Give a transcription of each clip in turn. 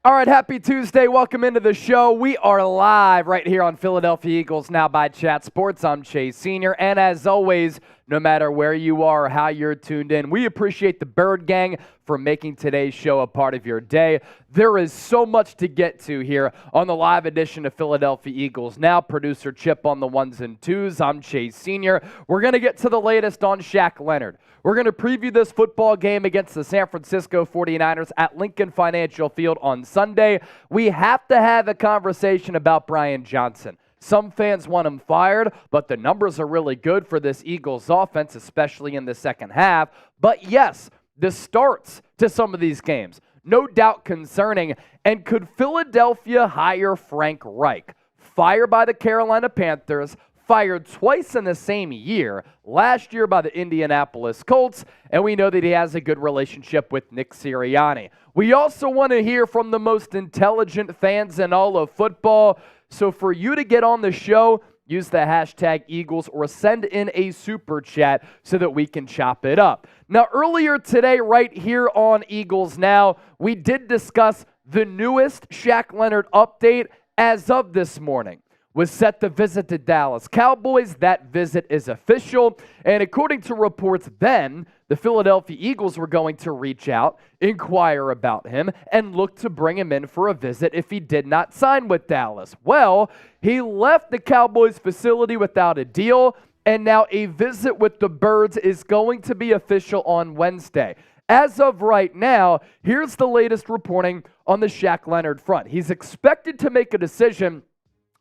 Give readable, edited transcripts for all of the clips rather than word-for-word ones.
All right, happy Tuesday. Welcome into the show. We are live right here on Philadelphia Eagles Now by Chat Sports. I'm Chase Sr. And as always, no matter where you are or how you're tuned in, we appreciate the Bird Gang for making today's show a part of your day. There is so much to get to here on the live edition of Philadelphia Eagles Now. Producer Chip on the ones and twos. I'm Chase Sr. We're going to get to the latest on Shaq Leonard. We're going to preview this football game against the San Francisco 49ers at Lincoln Financial Field on Sunday. We have to have a conversation about Brian Johnson. Some fans want him fired, but the numbers are really good for this Eagles offense, especially in the second half. But yes, the starts to some of these games, no doubt concerning. And could Philadelphia hire Frank Reich? Fired by the Carolina Panthers, fired twice in the same year, last year by the Indianapolis Colts, and we know that he has a good relationship with Nick Sirianni. We also want to hear from the most intelligent fans in all of football, so for you to get on the show, use the hashtag Eagles or send in a super chat so that we can chop it up. Now, earlier today, right here on Eagles Now, we did discuss the newest Shaq Leonard update as of this morning. Was set to visit the Dallas Cowboys. That visit is official. And according to reports then, the Philadelphia Eagles were going to reach out, inquire about him, and look to bring him in for a visit if he did not sign with Dallas. Well, he left the Cowboys facility without a deal, and now a visit with the Birds is going to be official on Wednesday. As of right now, here's the latest reporting on the Shaq Leonard front. He's expected to make a decision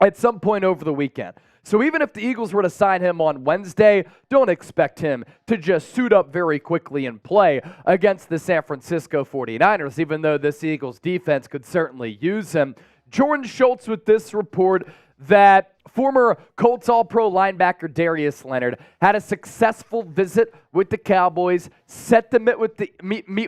at some point over the weekend. So even if the Eagles were to sign him on Wednesday, don't expect him to just suit up very quickly and play against the San Francisco 49ers, even though this Eagles defense could certainly use him. Jordan Schultz with this report that former Colts All-Pro linebacker Darius Leonard had a successful visit with the Cowboys, set to meet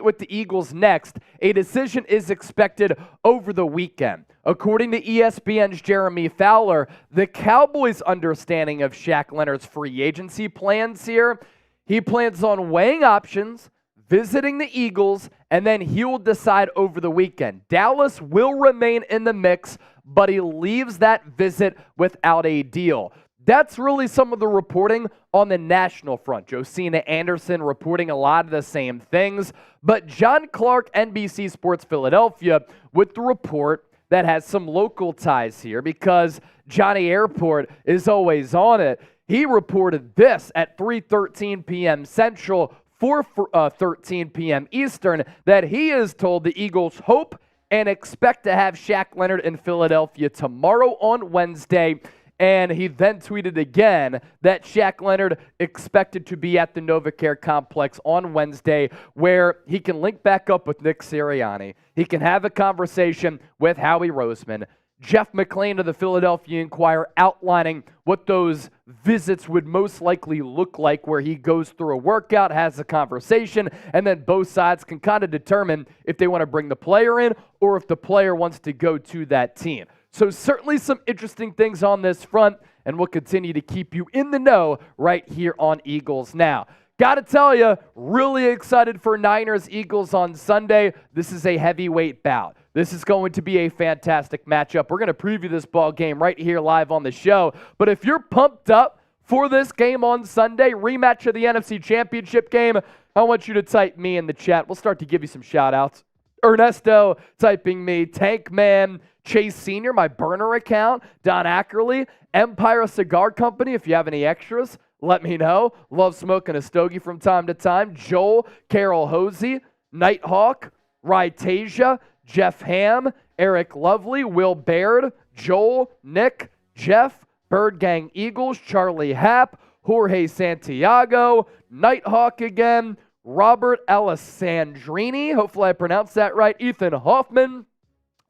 with the Eagles next. A decision is expected over the weekend. According to ESPN's Jeremy Fowler, the Cowboys' understanding of Shaq Leonard's free agency plans here, he plans on weighing options, visiting the Eagles, and then he will decide over the weekend. Dallas will remain in the mix, but he leaves that visit without a deal. That's really some of the reporting on the national front. Josina Anderson reporting a lot of the same things, but John Clark, NBC Sports Philadelphia, with the report that has some local ties here because Johnny Airport is always on it. He reported this at 3:13 p.m. Central, 4:13 p.m. Eastern, that he is told the Eagles hope and expect to have Shaq Leonard in Philadelphia tomorrow on Wednesday. And he then tweeted again that Shaq Leonard expected to be at the NovaCare Complex on Wednesday, where he can link back up with Nick Sirianni. He can have a conversation with Howie Roseman. Jeff McClain of the Philadelphia Inquirer outlining what those visits would most likely look like, where he goes through a workout, has a conversation, and then both sides can kind of determine if they want to bring the player in or if the player wants to go to that team. So certainly some interesting things on this front, and we'll continue to keep you in the know right here on Eagles Now. Got to tell you, really excited for Niners-Eagles on Sunday. This is a heavyweight bout. This is going to be a fantastic matchup. We're going to preview this ball game right here live on the show. But if you're pumped up for this game on Sunday, rematch of the NFC Championship game, I want you to type me in the chat. We'll start to give you some shout-outs. Ernesto typing me, Tankman, Chase Sr., my burner account, Don Ackerley, Empire Cigar Company. If you have any extras, let me know. Love smoking a stogie from time to time. Joel, Carol Hosey, Nighthawk, Rytasia, Jeff Ham, Eric Lovely, Will Baird, Joel, Nick, Jeff, Bird Gang Eagles, Charlie Happ, Jorge Santiago, Nighthawk again, Robert Alessandrini, hopefully I pronounced that right, Ethan Hoffman,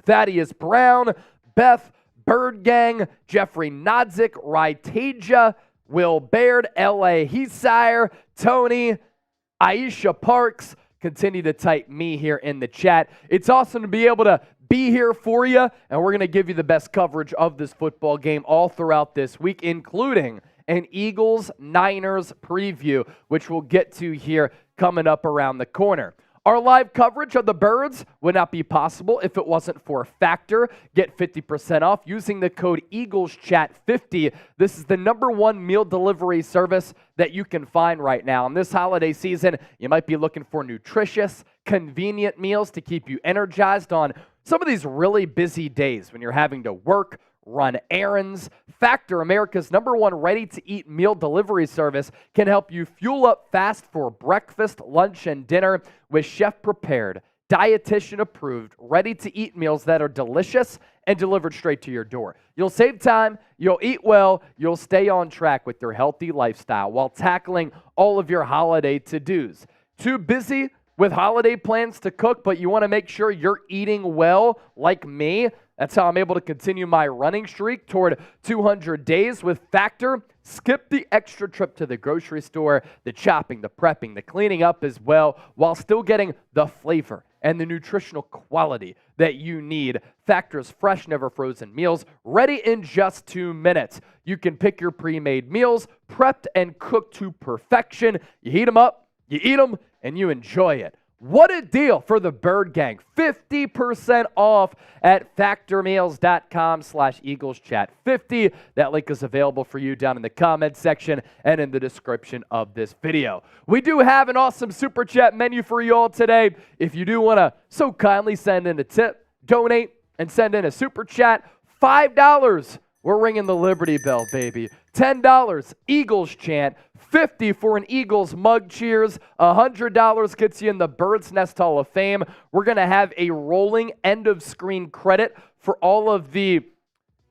Thaddeus Brown, Beth, Bird Gang, Jeffrey Nodzik, Rytasia, Will Baird, L.A. Heesire, Tony, Aisha Parks. Continue to type me here in the chat. It's awesome to be able to be here for you, and we're going to give you the best coverage of this football game all throughout this week, including an Eagles-Niners preview, which we'll get to here coming up around the corner. Our live coverage of the Birds would not be possible if it wasn't for Factor. Get 50% off using the code EaglesChat50. This is the #1 meal delivery service that you can find right now. And this holiday season, you might be looking for nutritious, convenient meals to keep you energized on some of these really busy days when you're having to work, run errands. Factor, America's #1 ready-to-eat meal delivery service, can help you fuel up fast for breakfast, lunch, and dinner with chef-prepared, dietitian-approved, ready-to-eat meals that are delicious and delivered straight to your door. You'll save time, you'll eat well, you'll stay on track with your healthy lifestyle while tackling all of your holiday to-dos. Too busy with holiday plans to cook, but you want to make sure you're eating well like me? That's how I'm able to continue my running streak toward 200 days with Factor. Skip the extra trip to the grocery store, the chopping, the prepping, the cleaning up as well, while still getting the flavor and the nutritional quality that you need. Factor's fresh, never frozen meals, ready in just 2 minutes. You can pick your pre-made meals, prepped and cooked to perfection. You heat them up, you eat them, and you enjoy it. What a deal for the Bird Gang. 50% off at factormeals.com/EaglesChat50. That link is available for you down in the comments section and in the description of this video. We do have an awesome Super Chat menu for you all today. If you do want to so kindly send in a tip, donate, and send in a Super Chat, $5. We're ringing the Liberty Bell, baby. $10, Eagles chant. $50 for an Eagles mug cheers. $100 gets you in the Bird's Nest Hall of Fame. We're going to have a rolling end-of-screen credit for all of the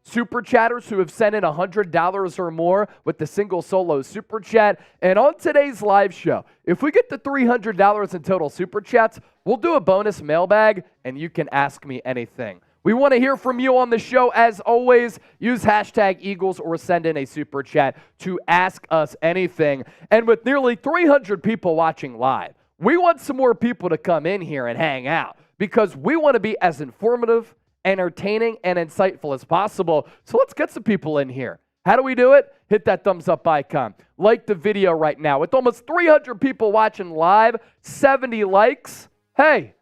Super Chatters who have sent in $100 or more with the single solo Super Chat. And on today's live show, if we get to $300 in total Super Chats, we'll do a bonus mailbag, and you can ask me anything. We want to hear from you on the show. As always, use hashtag Eagles or send in a Super Chat to ask us anything. And with nearly 300 people watching live, we want some more people to come in here and hang out because we want to be as informative, entertaining, and insightful as possible. So let's get some people in here. How do we do it? Hit that thumbs up icon. Like the video right now. With almost 300 people watching live, 70 likes. Hey,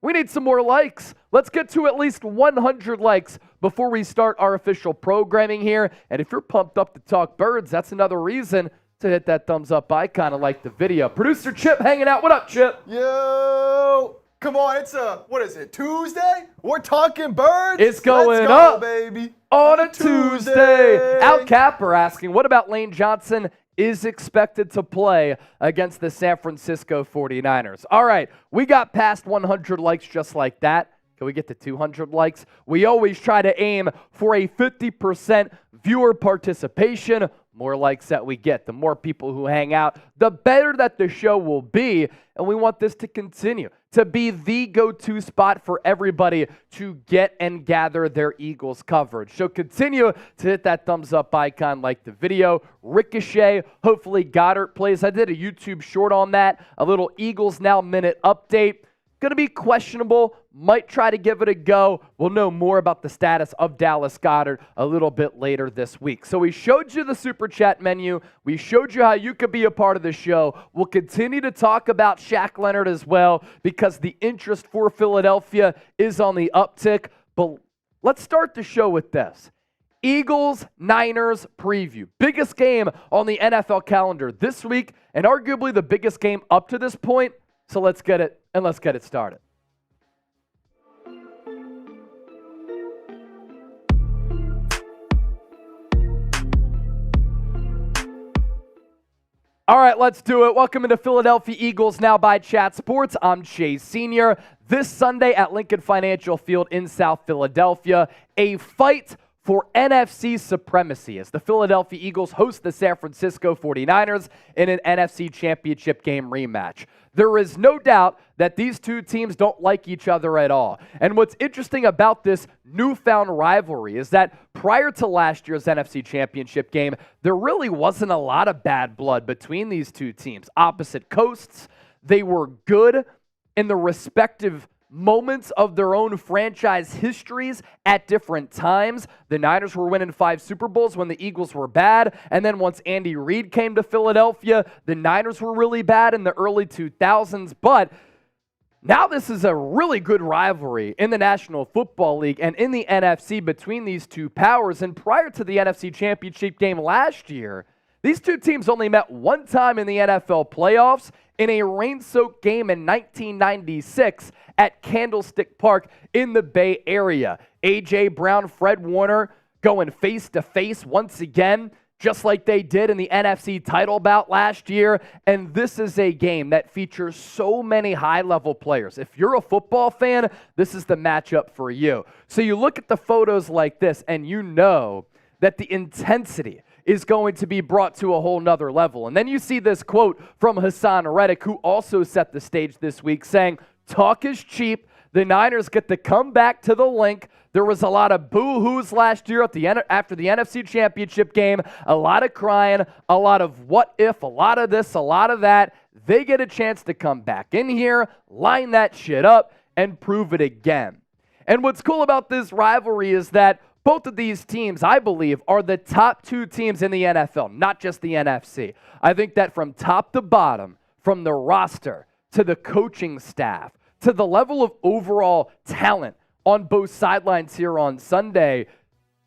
we need some more likes. Let's get to at least 100 likes before we start our official programming here. And if you're pumped up to talk Birds, that's another reason to hit that thumbs up icon and like the video. Producer Chip hanging out. What up, Chip? Yo, come on, it's what is it, Tuesday? We're talking Birds. It's going Let's go, up, baby. On a Tuesday. Al Capper asking, what about Lane Johnson is expected to play against the San Francisco 49ers? All right, we got past 100 likes just like that. Can we get to 200 likes? We always try to aim for a 50% viewer participation. More likes that we get, the more people who hang out, the better that the show will be. And we want this to continue to be the go-to spot for everybody to get and gather their Eagles coverage. So continue to hit that thumbs up icon, like the video. Ricochet, hopefully Goddard plays. I did a YouTube short on that, a little Eagles Now Minute update. Going to be questionable, might try to give it a go. We'll know more about the status of Dallas Goedert a little bit later this week. So we showed you the Super Chat menu. We showed you how you could be a part of the show. We'll continue to talk about Shaq Leonard as well because the interest for Philadelphia is on the uptick. But let's start the show with this. Eagles-Niners preview. Biggest game on the NFL calendar this week and arguably the biggest game up to this point. So let's get it, and let's get it started. All right, let's do it. Welcome into Philadelphia Eagles Now by Chat Sports. I'm Chase Sr. This Sunday at Lincoln Financial Field in South Philadelphia, a fight for NFC supremacy as the Philadelphia Eagles host the San Francisco 49ers in an NFC Championship game rematch. There is no doubt that these two teams don't like each other at all. And what's interesting about this newfound rivalry is that prior to last year's NFC Championship game, there really wasn't a lot of bad blood between these two teams. Opposite coasts, they were good in the respective moments of their own franchise histories at different times. The Niners were winning 5 Super Bowls when the Eagles were bad. And then once Andy Reid came to Philadelphia, the Niners were really bad in the early 2000s. But Now this is a really good rivalry in the National Football League and in the NFC between these two powers. And prior to the NFC Championship game last year, these two teams only met one time in the NFL playoffs in a rain-soaked game in 1996 at Candlestick Park in the Bay Area. A.J. Brown, Fred Warner going face-to-face once again, just like they did in the NFC title bout last year. And this is a game that features so many high-level players. If you're a football fan, this is the matchup for you. So you look at the photos like this, and you know that the intensity is going to be brought to a whole nother level. And then you see this quote from Haason Reddick, who also set the stage this week, saying, "Talk is cheap. The Niners get to come back to the Linc. There was a lot of boo-hoos last year after the NFC Championship game, a lot of crying, a lot of what if, a lot of this, a lot of that. They get a chance to come back in here, line that shit up, and prove it again." And what's cool about this rivalry is that both of these teams, I believe, are the top two teams in the NFL, not just the NFC. I think that from top to bottom, from the roster to the coaching staff, to the level of overall talent on both sidelines here on Sunday,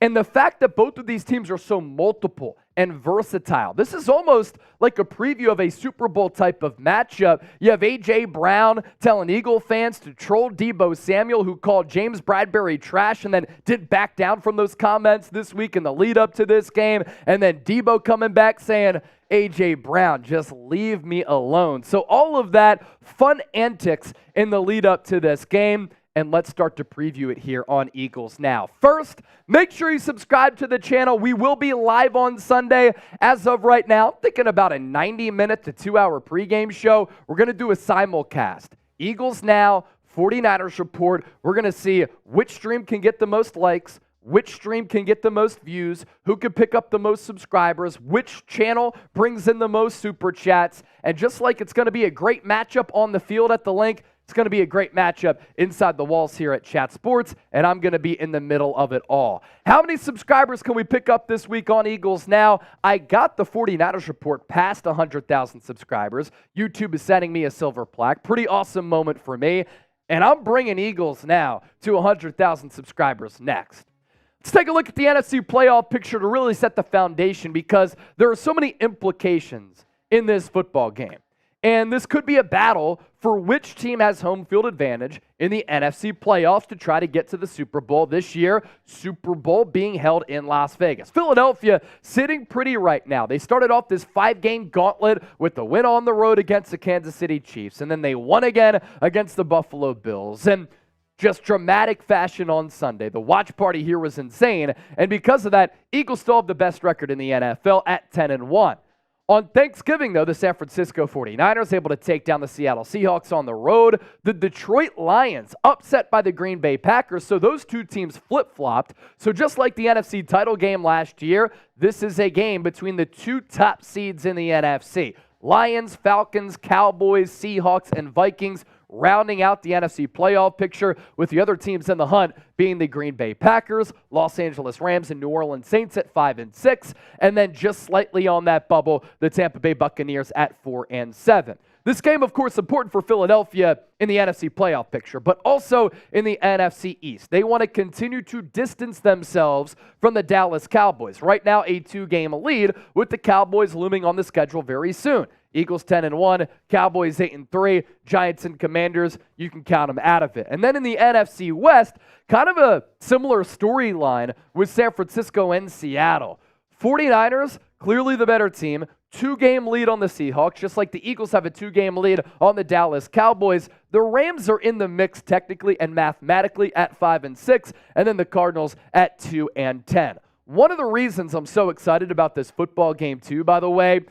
and the fact that both of these teams are so multiple and versatile. This is almost like a preview of a Super Bowl type of matchup. You have A.J. Brown telling Eagle fans to troll Deebo Samuel, who called James Bradberry trash and then didn't back down from those comments this week in the lead up to this game. And then Deebo coming back saying, A.J. Brown, just leave me alone. So all of that fun antics in the lead up to this game. And let's start to preview it here on Eagles Now. First, make sure you subscribe to the channel. We will be live on Sunday. As of right now, thinking about a 90-minute to 2-hour pregame show. We're going to do a simulcast. Eagles Now, 49ers Report. We're going to see which stream can get the most likes, which stream can get the most views, who can pick up the most subscribers, which channel brings in the most super chats. And just like it's going to be a great matchup on the field at the Linc, it's going to be a great matchup inside the walls here at Chat Sports, and I'm going to be in the middle of it all. How many subscribers can we pick up this week on Eagles Now? I got the 49ers Report past 100,000 subscribers. YouTube is sending me a silver plaque. Pretty awesome moment for me. And I'm bringing Eagles Now to 100,000 subscribers next. Let's take a look at the NFC playoff picture to really set the foundation, because there are so many implications in this football game. And this could be a battle for which team has home field advantage in the NFC playoffs to try to get to the Super Bowl this year. Super Bowl being held in Las Vegas. Philadelphia sitting pretty right now. They started off this 5-game gauntlet with the win on the road against the Kansas City Chiefs. And then they won again against the Buffalo Bills. And just dramatic fashion on Sunday. The watch party here was insane. And because of that, Eagles still have the best record in the NFL at 10-1. On Thanksgiving, though, the San Francisco 49ers able to take down the Seattle Seahawks on the road. The Detroit Lions upset by the Green Bay Packers, so those two teams flip-flopped. So just like the NFC title game last year, this is a game between the two top seeds in the NFC. Lions, Falcons, Cowboys, Seahawks, and Vikings rounding out the NFC playoff picture, with the other teams in the hunt being the Green Bay Packers, Los Angeles Rams, and New Orleans Saints at 5-6, and then just slightly on that bubble, the Tampa Bay Buccaneers at 4-7. This game, of course, important for Philadelphia in the NFC playoff picture, but also in the NFC East. They want to continue to distance themselves from the Dallas Cowboys. Right now, a 2-game lead, with the Cowboys looming on the schedule very soon. Eagles 10-1, Cowboys 8-3, Giants and Commanders, you can count them out of it. And then in the NFC West, kind of a similar storyline with San Francisco and Seattle. 49ers, clearly the better team, 2-game lead on the Seahawks, just like the Eagles have a 2-game lead on the Dallas Cowboys. The Rams are in the mix technically and mathematically at 5-6, and then the Cardinals at 2-10. One of the reasons I'm so excited about this football game too, by the way,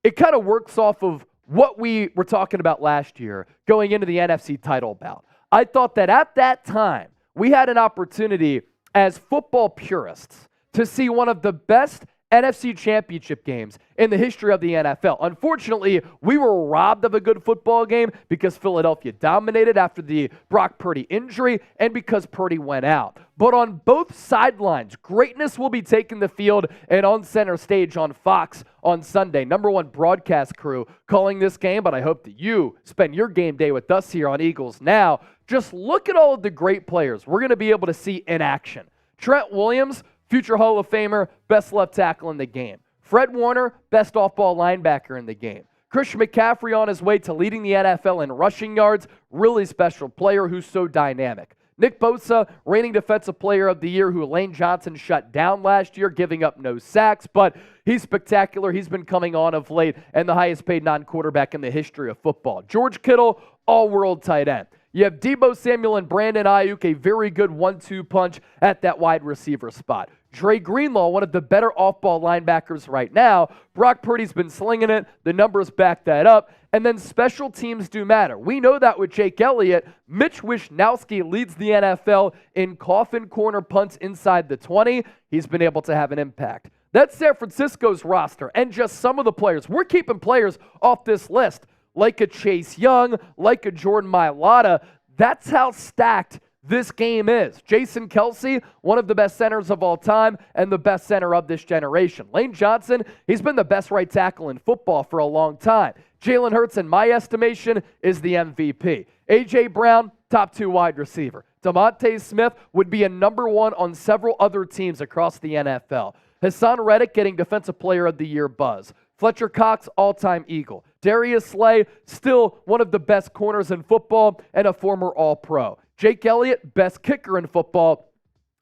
it kind of works off of what we were talking about last year going into the NFC title bout. I thought that at that time, we had an opportunity as football purists to see one of the best NFC Championship games in the history of the NFL. Unfortunately, we were robbed of a good football game because Philadelphia dominated after the Brock Purdy injury and because Purdy went out. But on both sidelines, greatness will be taking the field and on center stage on Fox on Sunday. Number one broadcast crew calling this game, but I hope that you spend your game day with us here on Eagles Now. Just look at all of the great players we're going to be able to see in action. Trent Williams, future Hall of Famer, best left tackle in the game. Fred Warner, best off-ball linebacker in the game. Christian McCaffrey on his way to leading the NFL in rushing yards, really special player who's so dynamic. Nick Bosa, reigning Defensive Player of the Year, who Lane Johnson shut down last year, giving up no sacks, but he's spectacular. He's been coming on of late and the highest paid non-quarterback in the history of football. George Kittle, all-world tight end. You have Deebo Samuel and Brandon Ayuk, a very good 1-2 punch at that wide receiver spot. Dre Greenlaw, one of the better off-ball linebackers right now. Brock Purdy's been slinging it. The numbers back that up. And then special teams do matter. We know that with Jake Elliott. Mitch Wishnowsky leads the NFL in coffin corner punts inside the 20. He's been able to have an impact. That's San Francisco's roster and just some of the players. We're keeping players off this list, like a Chase Young, like a Jordan Mailata. That's how stacked this game is. Jason Kelce, one of the best centers of all time and the best center of this generation. Lane Johnson, he's been the best right tackle in football for a long time. Jalen Hurts, in my estimation, is the MVP. A.J. Brown, top 2 wide receiver. DeMonte Smith would be a number 1 on several other teams across the NFL. Haason Reddick getting Defensive Player of the Year buzz. Fletcher Cox, all-time Eagle. Darius Slay, still one of the best corners in football and a former All-Pro. Jake Elliott, best kicker in football.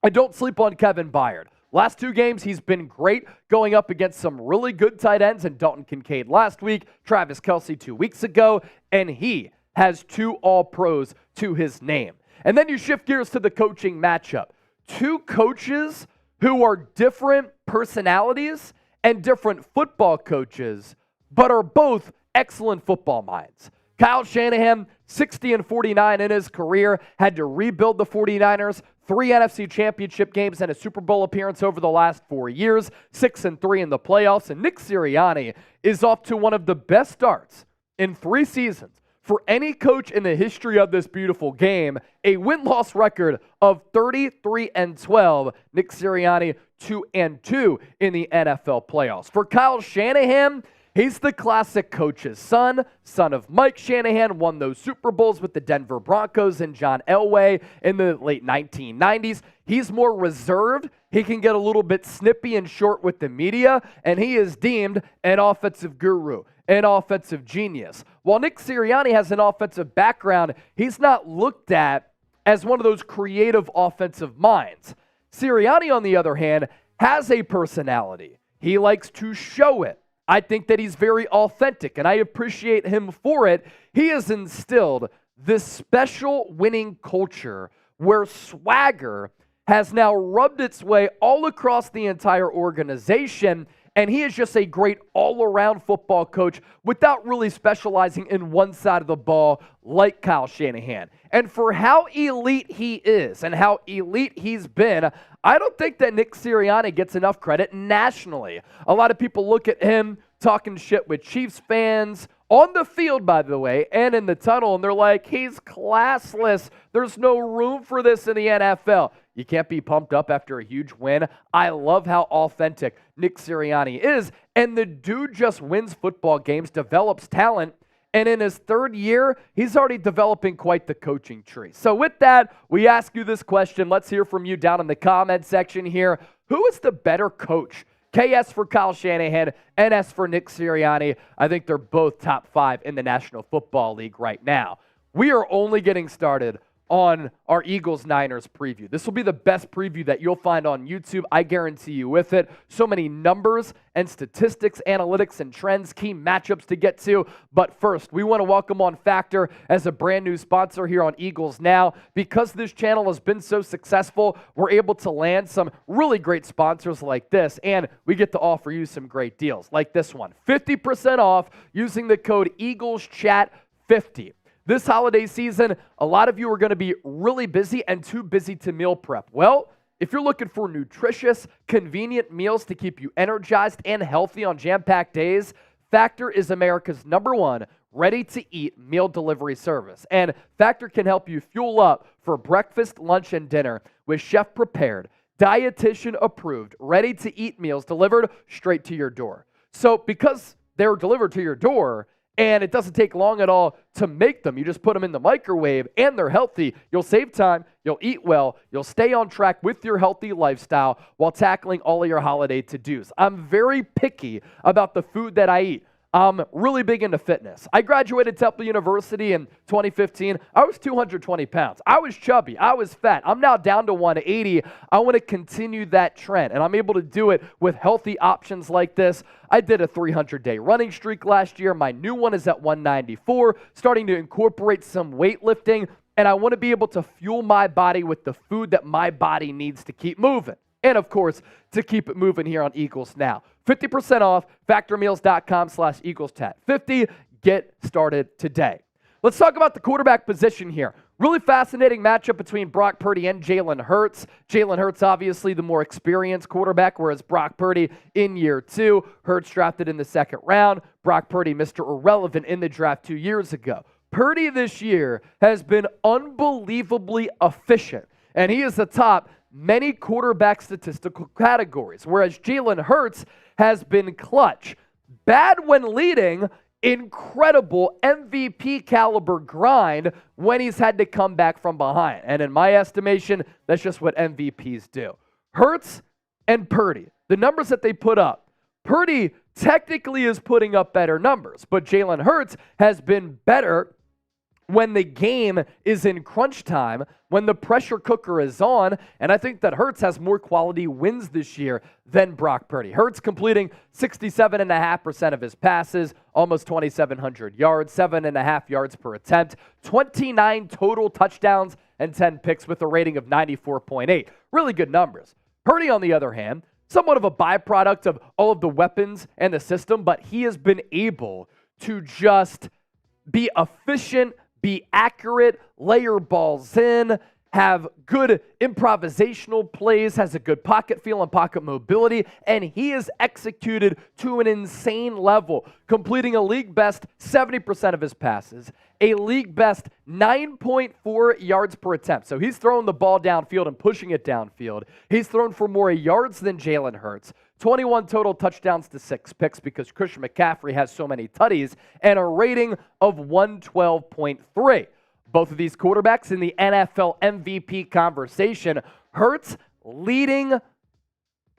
And don't sleep on Kevin Byard. Last 2 games, he's been great, going up against some really good tight ends, and Dalton Kincaid last week, Travis Kelce 2 weeks ago, and he has 2 All-Pros to his name. And then you shift gears to the coaching matchup. 2 coaches who are different personalities and different football coaches, but are both excellent football minds. Kyle Shanahan, 60-49 in his career, had to rebuild the 49ers, 3 NFC Championship games and a Super Bowl appearance over the last 4 years, 6-3 in the playoffs, and Nick Sirianni is off to one of the best starts in 3 seasons for any coach in the history of this beautiful game. A win-loss record of 33-12. Nick Sirianni 2-2 in the NFL playoffs. For Kyle Shanahan, he's the classic coach's son of Mike Shanahan, won those Super Bowls with the Denver Broncos and John Elway in the late 1990s. He's more reserved. He can get a little bit snippy and short with the media, and he is deemed an offensive guru, an offensive genius. While Nick Sirianni has an offensive background, he's not looked at as one of those creative offensive minds. Sirianni, on the other hand, has a personality. He likes to show it. I think that he's very authentic, and I appreciate him for it. He has instilled this special winning culture where swagger has now rubbed its way all across the entire organization, and he is just a great all-around football coach without really specializing in one side of the ball like Kyle Shanahan. And for how elite he is and how elite he's been, I don't think that Nick Sirianni gets enough credit nationally. A lot of people look at him talking shit with Chiefs fans on the field, by the way, and in the tunnel, and they're like, he's classless. There's no room for this in the NFL. You can't be pumped up after a huge win. I love how authentic Nick Sirianni is, and the dude just wins football games, develops talent, and in his 3rd year, he's already developing quite the coaching tree. So with that, we ask you this question. Let's hear from you down in the comment section here. Who is the better coach? KS for Kyle Shanahan, NS for Nick Sirianni. I think they're both top 5 in the National Football League right now. We are only getting started on our Eagles-Niners preview. This will be the best preview that you'll find on YouTube. I guarantee you with it. So many numbers and statistics, analytics, and trends, key matchups to get to. But first, we want to welcome on Factor as a brand new sponsor here on Eagles Now. Because this channel has been so successful, we're able to land some really great sponsors like this, and we get to offer you some great deals like this one. 50% off using the code EaglesChat50. This holiday season, a lot of you are going to be really busy and too busy to meal prep. Well, If you're looking for nutritious, convenient meals to keep you energized and healthy on jam-packed days, Factor is America's #1 ready-to-eat meal delivery service. And Factor can help you fuel up for breakfast, lunch, and dinner with chef-prepared, dietitian-approved, ready-to-eat meals delivered straight to your door. So because they're delivered to your door, and it doesn't take long at all to make them. You just put them in the microwave, and they're healthy. You'll save time, you'll eat well, you'll stay on track with your healthy lifestyle while tackling all of your holiday to-dos. I'm very picky about the food that I eat. I'm really big into fitness. I graduated Temple University in 2015. I was 220 pounds. I was chubby. I was fat. I'm now down to 180. I want to continue that trend, and I'm able to do it with healthy options like this. I did a 300-day running streak last year. My new one is at 194, starting to incorporate some weightlifting, and I want to be able to fuel my body with the food that my body needs to keep moving. And, of course, to keep it moving here on Eagles Now. 50% off, factormeals.com/EaglesChat50. Get started today. Let's talk about the quarterback position here. Really fascinating matchup between Brock Purdy and Jalen Hurts. Jalen Hurts, obviously, the more experienced quarterback, whereas Brock Purdy in year 2. Hurts drafted in the 2nd round. Brock Purdy, Mr. Irrelevant in the draft 2 years ago. Purdy this year has been unbelievably efficient, and he is atop many quarterback statistical categories, whereas Jalen Hurts has been clutch. Bad when leading, incredible MVP caliber grind when he's had to come back from behind. And in my estimation, that's just what MVPs do. Hurts and Purdy, the numbers that they put up. Purdy technically is putting up better numbers, but Jalen Hurts has been better when the game is in crunch time, when the pressure cooker is on, and I think that Hurts has more quality wins this year than Brock Purdy. Hurts completing 67.5% of his passes, almost 2,700 yards, 7.5 yards per attempt, 29 total touchdowns, and 10 picks with a rating of 94.8. Really good numbers. Purdy, on the other hand, somewhat of a byproduct of all of the weapons and the system, but he has been able to just be efficient, be accurate, layer balls in, have good improvisational plays, has a good pocket feel and pocket mobility, and he is executed to an insane level, completing a league best 70% of his passes, a league best 9.4 yards per attempt. So he's throwing the ball downfield and pushing it downfield. He's thrown for more yards than Jalen Hurts. 21 total touchdowns to 6 picks because Christian McCaffrey has so many tutties, and a rating of 112.3. Both of these quarterbacks in the NFL MVP conversation. Hurts leading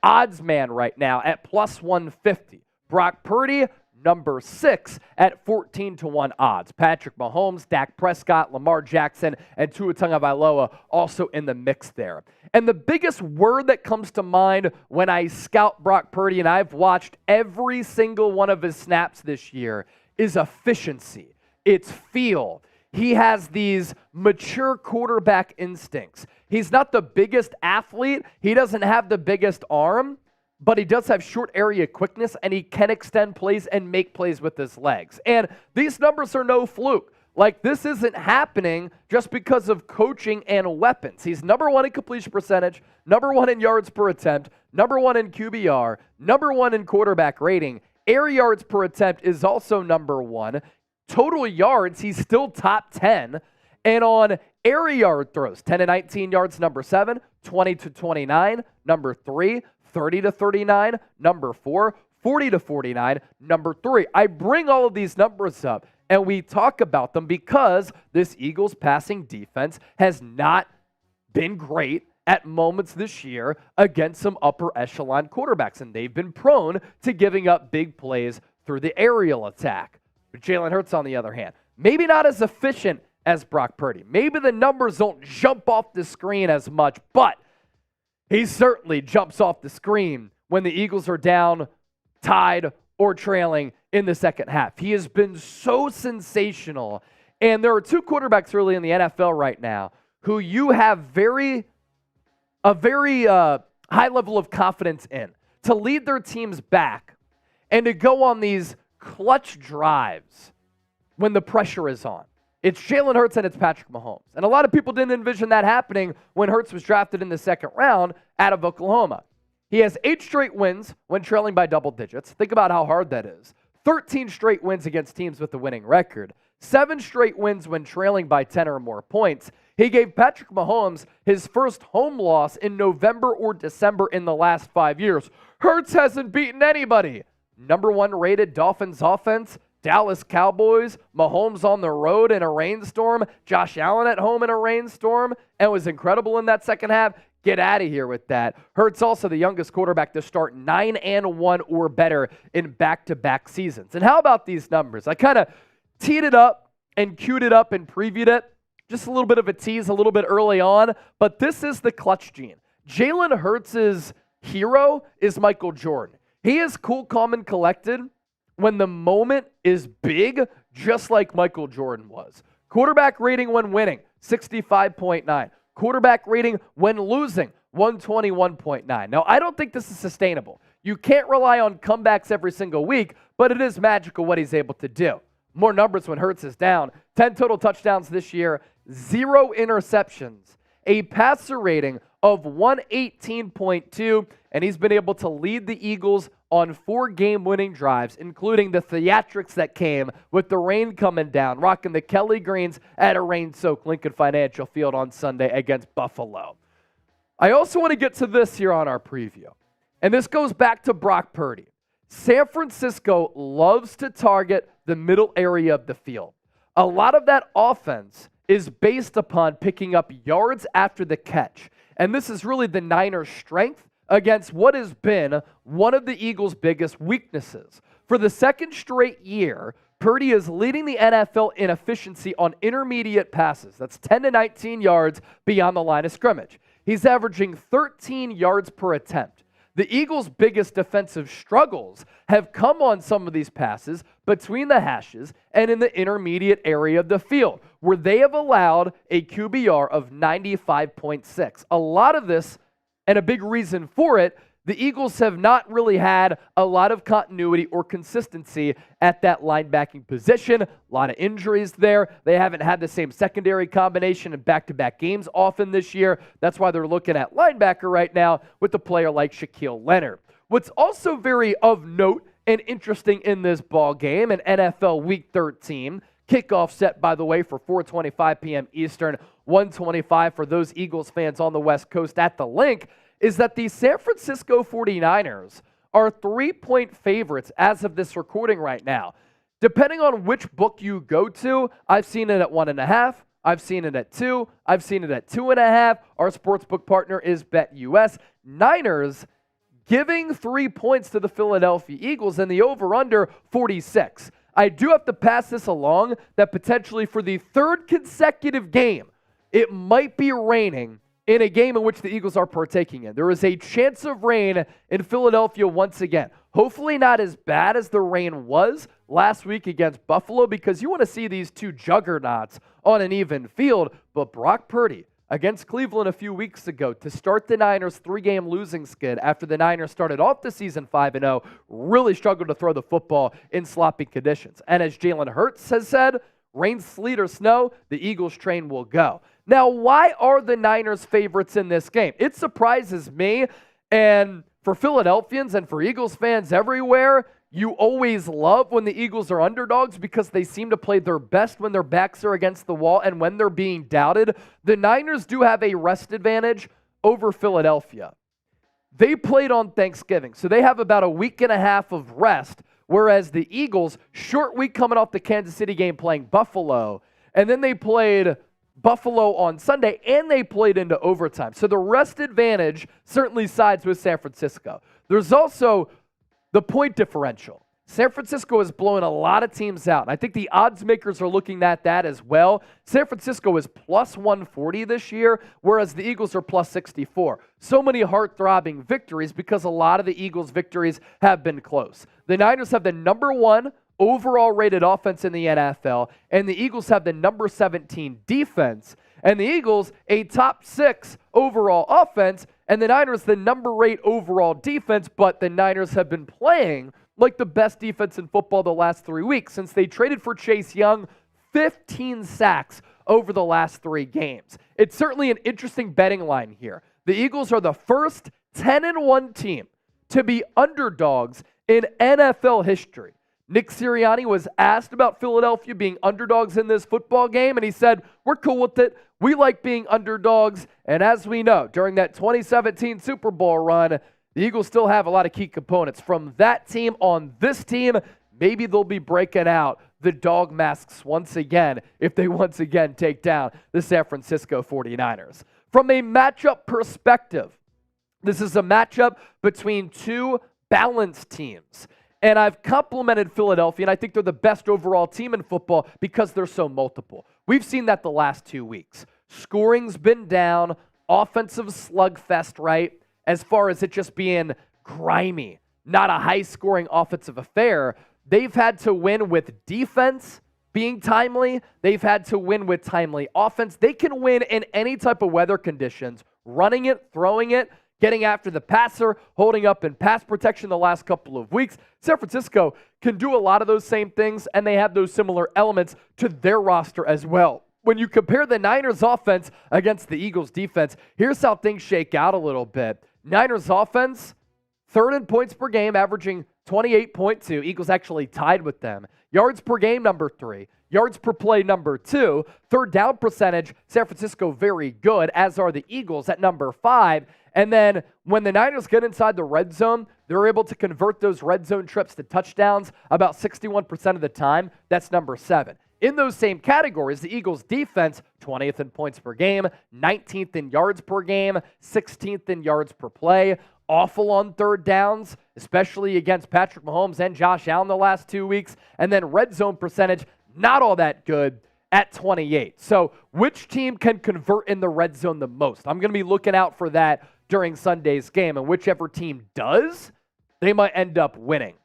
odds man right now at plus 150. Brock Purdy, number 6 at 14-1 odds. Patrick Mahomes, Dak Prescott, Lamar Jackson, and Tua Tagovailoa also in the mix there. And the biggest word that comes to mind when I scout Brock Purdy, and I've watched every single one of his snaps this year, is efficiency. It's feel. He has these mature quarterback instincts. He's not the biggest athlete. He doesn't have the biggest arm, but he does have short area quickness, and he can extend plays and make plays with his legs. And these numbers are no fluke. Like, this isn't happening just because of coaching and weapons. He's number 1 in completion percentage, number 1 in yards per attempt, number 1 in QBR, number 1 in quarterback rating. Air yards per attempt is also number 1. Total yards, he's still top 10. And on air yard throws, 10 to 19 yards, number 7, 20 to 29, number 3, 30 to 39, number 4, 40 to 49, number 3. I bring all of these numbers up, and we talk about them because this Eagles passing defense has not been great at moments this year against some upper echelon quarterbacks, and they've been prone to giving up big plays through the aerial attack. But Jalen Hurts, on the other hand, maybe not as efficient as Brock Purdy. Maybe the numbers don't jump off the screen as much, but he certainly jumps off the screen when the Eagles are down, tied, or trailing in the second half. He has been so sensational. And there are 2 quarterbacks really in the NFL right now who you have a very high level of confidence in to lead their teams back and to go on these clutch drives when the pressure is on. It's Jalen Hurts and it's Patrick Mahomes. And a lot of people didn't envision that happening when Hurts was drafted in the second round out of Oklahoma. He has 8 straight wins when trailing by double digits. Think about how hard that is. 13 straight wins against teams with a winning record. 7 straight wins when trailing by 10 or more points. He gave Patrick Mahomes his first home loss in November or December in the last 5 years. Hurts hasn't beaten anybody. Number 1 rated Dolphins offense, Dallas Cowboys, Mahomes on the road in a rainstorm, Josh Allen at home in a rainstorm, and was incredible in that second half. Get out of here with that. Hurts also the youngest quarterback to start 9-1 or better in back-to-back seasons. And how about these numbers? I kind of teed it up and queued it up and previewed it. Just a little bit of a tease a little bit early on, but this is the clutch gene. Jalen Hurts' hero is Michael Jordan. He is cool, calm, and collected when the moment is big, just like Michael Jordan was. Quarterback rating when winning, 65.9. Quarterback rating when losing, 121.9. Now, I don't think this is sustainable. You can't rely on comebacks every single week, but it is magical what he's able to do. More numbers when Hurts is down. 10 total touchdowns this year, 0 interceptions, a passer rating of 118.2, and he's been able to lead the Eagles on 4 game-winning drives, including the theatrics that came with the rain coming down, rocking the Kelly Greens at a rain-soaked Lincoln Financial Field on Sunday against Buffalo. I also want to get to this here on our preview, and this goes back to Brock Purdy. San Francisco loves to target the middle area of the field. A lot of that offense is based upon picking up yards after the catch, and this is really the Niners' strength against what has been one of the Eagles' biggest weaknesses. For the second straight year, Purdy is leading the NFL in efficiency on intermediate passes. That's 10 to 19 yards beyond the line of scrimmage. He's averaging 13 yards per attempt. The Eagles' biggest defensive struggles have come on some of these passes between the hashes and in the intermediate area of the field, where they have allowed a QBR of 95.6. A lot of this, and a big reason for it, the Eagles have not really had a lot of continuity or consistency at that linebacking position. A lot of injuries there. They haven't had the same secondary combination in back-to-back games often this year. That's why they're looking at linebacker right now with a player like Shaq Leonard. What's also very of note and interesting in this ball game, an NFL Week 13, kickoff set, by the way, for 4:25 p.m. Eastern, 1:25 for those Eagles fans on the West Coast at the Linc, is that the San Francisco 49ers are 3-point favorites as of this recording right now. Depending on which book you go to, I've seen it at 1.5, I've seen it at 2, I've seen it at 2.5. Our sportsbook partner is BetUS. Niners giving 3 points to the Philadelphia Eagles, and the over-under 46. I do have to pass this along that potentially for the 3rd consecutive game, it might be raining in a game in which the Eagles are partaking in. There is a chance of rain in Philadelphia once again. Hopefully not as bad as the rain was last week against Buffalo, because you want to see these two juggernauts on an even field. But Brock Purdy against Cleveland a few weeks ago to start the Niners' 3-game losing skid after the Niners started off the season 5-0, really struggled to throw the football in sloppy conditions. And as Jalen Hurts has said, rain, sleet, or snow, the Eagles train will go. Now, why are the Niners favorites in this game? It surprises me, and for Philadelphians and for Eagles fans everywhere, you always love when the Eagles are underdogs because they seem to play their best when their backs are against the wall and when they're being doubted. The Niners do have a rest advantage over Philadelphia. They played on Thanksgiving, so they have about a week and a half of rest, whereas the Eagles, short week coming off the Kansas City game playing Buffalo, and then they played Buffalo on Sunday, and they played into overtime. So the rest advantage certainly sides with San Francisco. There's also the point differential. San Francisco is blowing a lot of teams out, and I think the odds makers are looking at that as well. San Francisco is plus 140 this year, whereas the Eagles are plus 64. So many heart-throbbing victories because a lot of the Eagles' victories have been close. The Niners have the number 1 overall rated offense in the NFL, and the Eagles have the number 17 defense, and the Eagles a top 6 overall offense, and the Niners the number 8 overall defense, but the Niners have been playing like the best defense in football the last 3 weeks since they traded for Chase Young. 15 sacks over the last 3 games. It's certainly an interesting betting line here. The Eagles are the first 10-1 team to be underdogs in NFL history. Nick Sirianni was asked about Philadelphia being underdogs in this football game, and he said, we're cool with it. We like being underdogs. And as we know, during that 2017 Super Bowl run, the Eagles still have a lot of key components. From that team on this team, maybe they'll be breaking out the dog masks once again if they once again take down the San Francisco 49ers. From a matchup perspective, this is a matchup between two balanced teams. And I've complimented Philadelphia, and I think they're the best overall team in football because they're so multiple. We've seen that the last 2 weeks. Scoring's been down, offensive slugfest, right? As far as it just being grimy, not a high-scoring offensive affair. They've had to win with defense being timely. They've had to win with timely offense. They can win in any type of weather conditions, running it, throwing it, getting after the passer, holding up in pass protection the last couple of weeks. San Francisco can do a lot of those same things, and they have those similar elements to their roster as well. When you compare the Niners offense against the Eagles defense, here's how things shake out a little bit. Niners offense, third in points per game, averaging 28.2. Eagles actually tied with them. Yards per game, number 3. Yards per play, number 2. Third down percentage, San Francisco very good, as are the Eagles at number 5. And then when the Niners get inside the red zone, they're able to convert those red zone trips to touchdowns about 61% of the time. That's number 7. In those same categories, the Eagles' defense, 20th in points per game, 19th in yards per game, 16th in yards per play. Awful on third downs, especially against Patrick Mahomes and Josh Allen the last 2 weeks. And then red zone percentage, not all that good at 28. So which team can convert in the red zone the most? I'm going to be looking out for that during Sunday's game, and whichever team does, they might end up winning.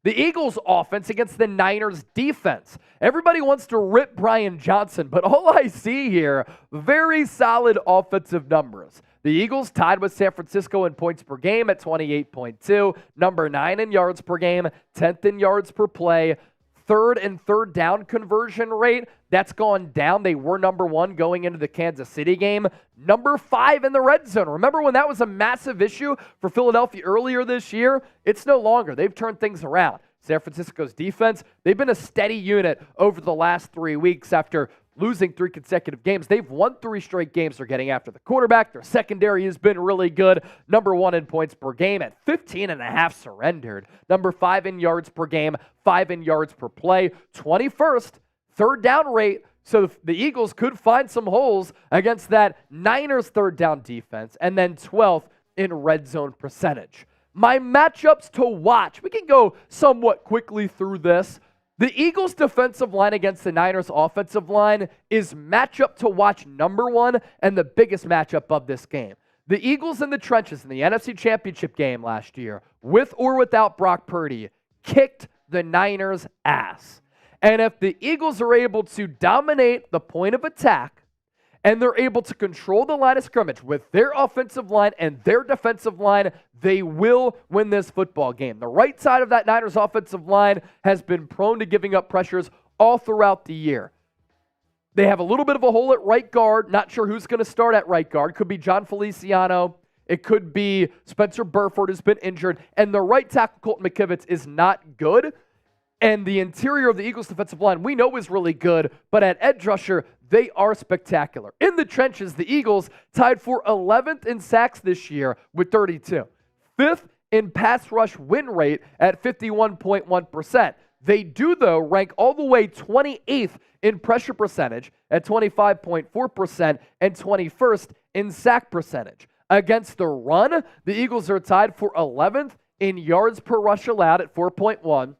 The Eagles' offense against the Niners' defense. Everybody wants to rip Brian Johnson, but all I see here, very solid offensive numbers. The Eagles tied with San Francisco in points per game at 28.2, number 9 in yards per game, 10th in yards per play. Third and third down conversion rate, that's gone down. They were number 1 going into the Kansas City game. Number 5 in the red zone. Remember when that was a massive issue for Philadelphia earlier this year? It's no longer. They've turned things around. San Francisco's defense, they've been a steady unit over the last 3 weeks after losing 3 consecutive games. They've won 3 straight games. They're getting after the quarterback. Their secondary has been really good. Number 1 in points per game at 15.5 surrendered. Number 5 in yards per game, 5 in yards per play. 21st third down rate. So the Eagles could find some holes against that Niners third down defense. And then 12th in red zone percentage. My matchups to watch. We can go somewhat quickly through this. The Eagles' defensive line against the Niners' offensive line is matchup to watch number 1 and the biggest matchup of this game. The Eagles in the trenches in the NFC Championship game last year, with or without Brock Purdy, kicked the Niners' ass. And if the Eagles are able to dominate the point of attack, and they're able to control the line of scrimmage with their offensive line and their defensive line, they will win this football game. The right side of that Niners offensive line has been prone to giving up pressures all throughout the year. They have a little bit of a hole at right guard. Not sure who's going to start at right guard. Could be John Feliciano. It could be Spencer Burford, who's been injured. And the right tackle, Colton McKivitz, is not good. And the interior of the Eagles defensive line we know is really good, but at edge rusher, they are spectacular. In the trenches, the Eagles tied for 11th in sacks this year with 32. 5th in pass rush win rate at 51.1%. They do, though, rank all the way 28th in pressure percentage at 25.4% and 21st in sack percentage. Against the run, the Eagles are tied for 11th in yards per rush allowed at 4.1.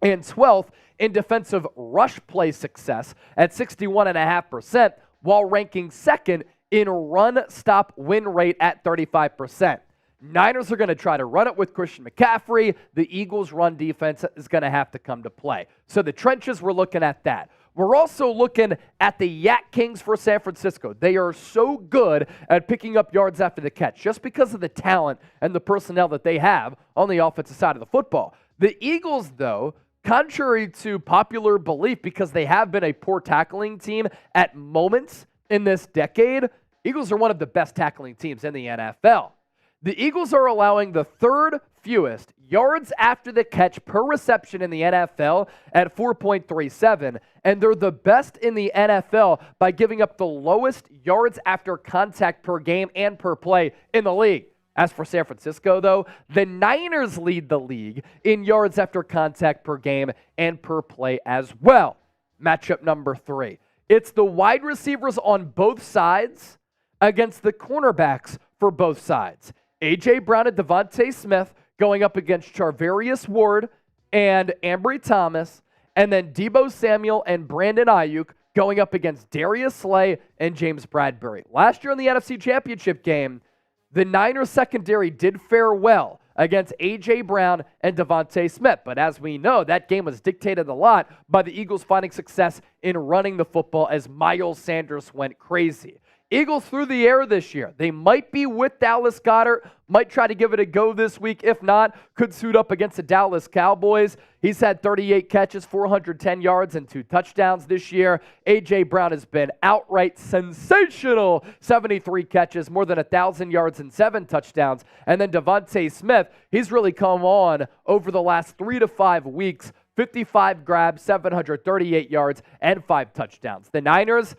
and 12th in defensive rush play success at 61.5%, while ranking 2nd in run-stop win rate at 35%. Niners are going to try to run it with Christian McCaffrey. The Eagles' run defense is going to have to come to play. So the trenches, we're looking at that. We're also looking at the Yak Kings for San Francisco. They are so good at picking up yards after the catch just because of the talent and the personnel that they have on the offensive side of the football. The Eagles, though, contrary to popular belief, because they have been a poor tackling team at moments in this decade, Eagles are one of the best tackling teams in the NFL. The Eagles are allowing the third fewest yards after the catch per reception in the NFL at 4.37, and they're the best in the NFL by giving up the lowest yards after contact per game and per play in the league. As for San Francisco, though, the Niners lead the league in yards after contact per game and per play as well. Matchup number 3. It's the wide receivers on both sides against the cornerbacks for both sides. A.J. Brown and Devontae Smith going up against Charvarius Ward and Ambry Thomas, and then Deebo Samuel and Brandon Ayuk going up against Darius Slay and James Bradbury. Last year in the NFC Championship game, the Niners secondary did fare well against A.J. Brown and Devontae Smith, but as we know, that game was dictated a lot by the Eagles finding success in running the football as Miles Sanders went crazy. Eagles through the air this year. They might be with Dallas Goedert, might try to give it a go this week. If not, could suit up against the Dallas Cowboys. He's had 38 catches, 410 yards, and 2 touchdowns this year. A.J. Brown has been outright sensational. 73 catches, more than 1,000 yards, and 7 touchdowns. And then Devontae Smith, he's really come on over the last 3 to 5 weeks. 55 grabs, 738 yards, and 5 touchdowns. The Niners,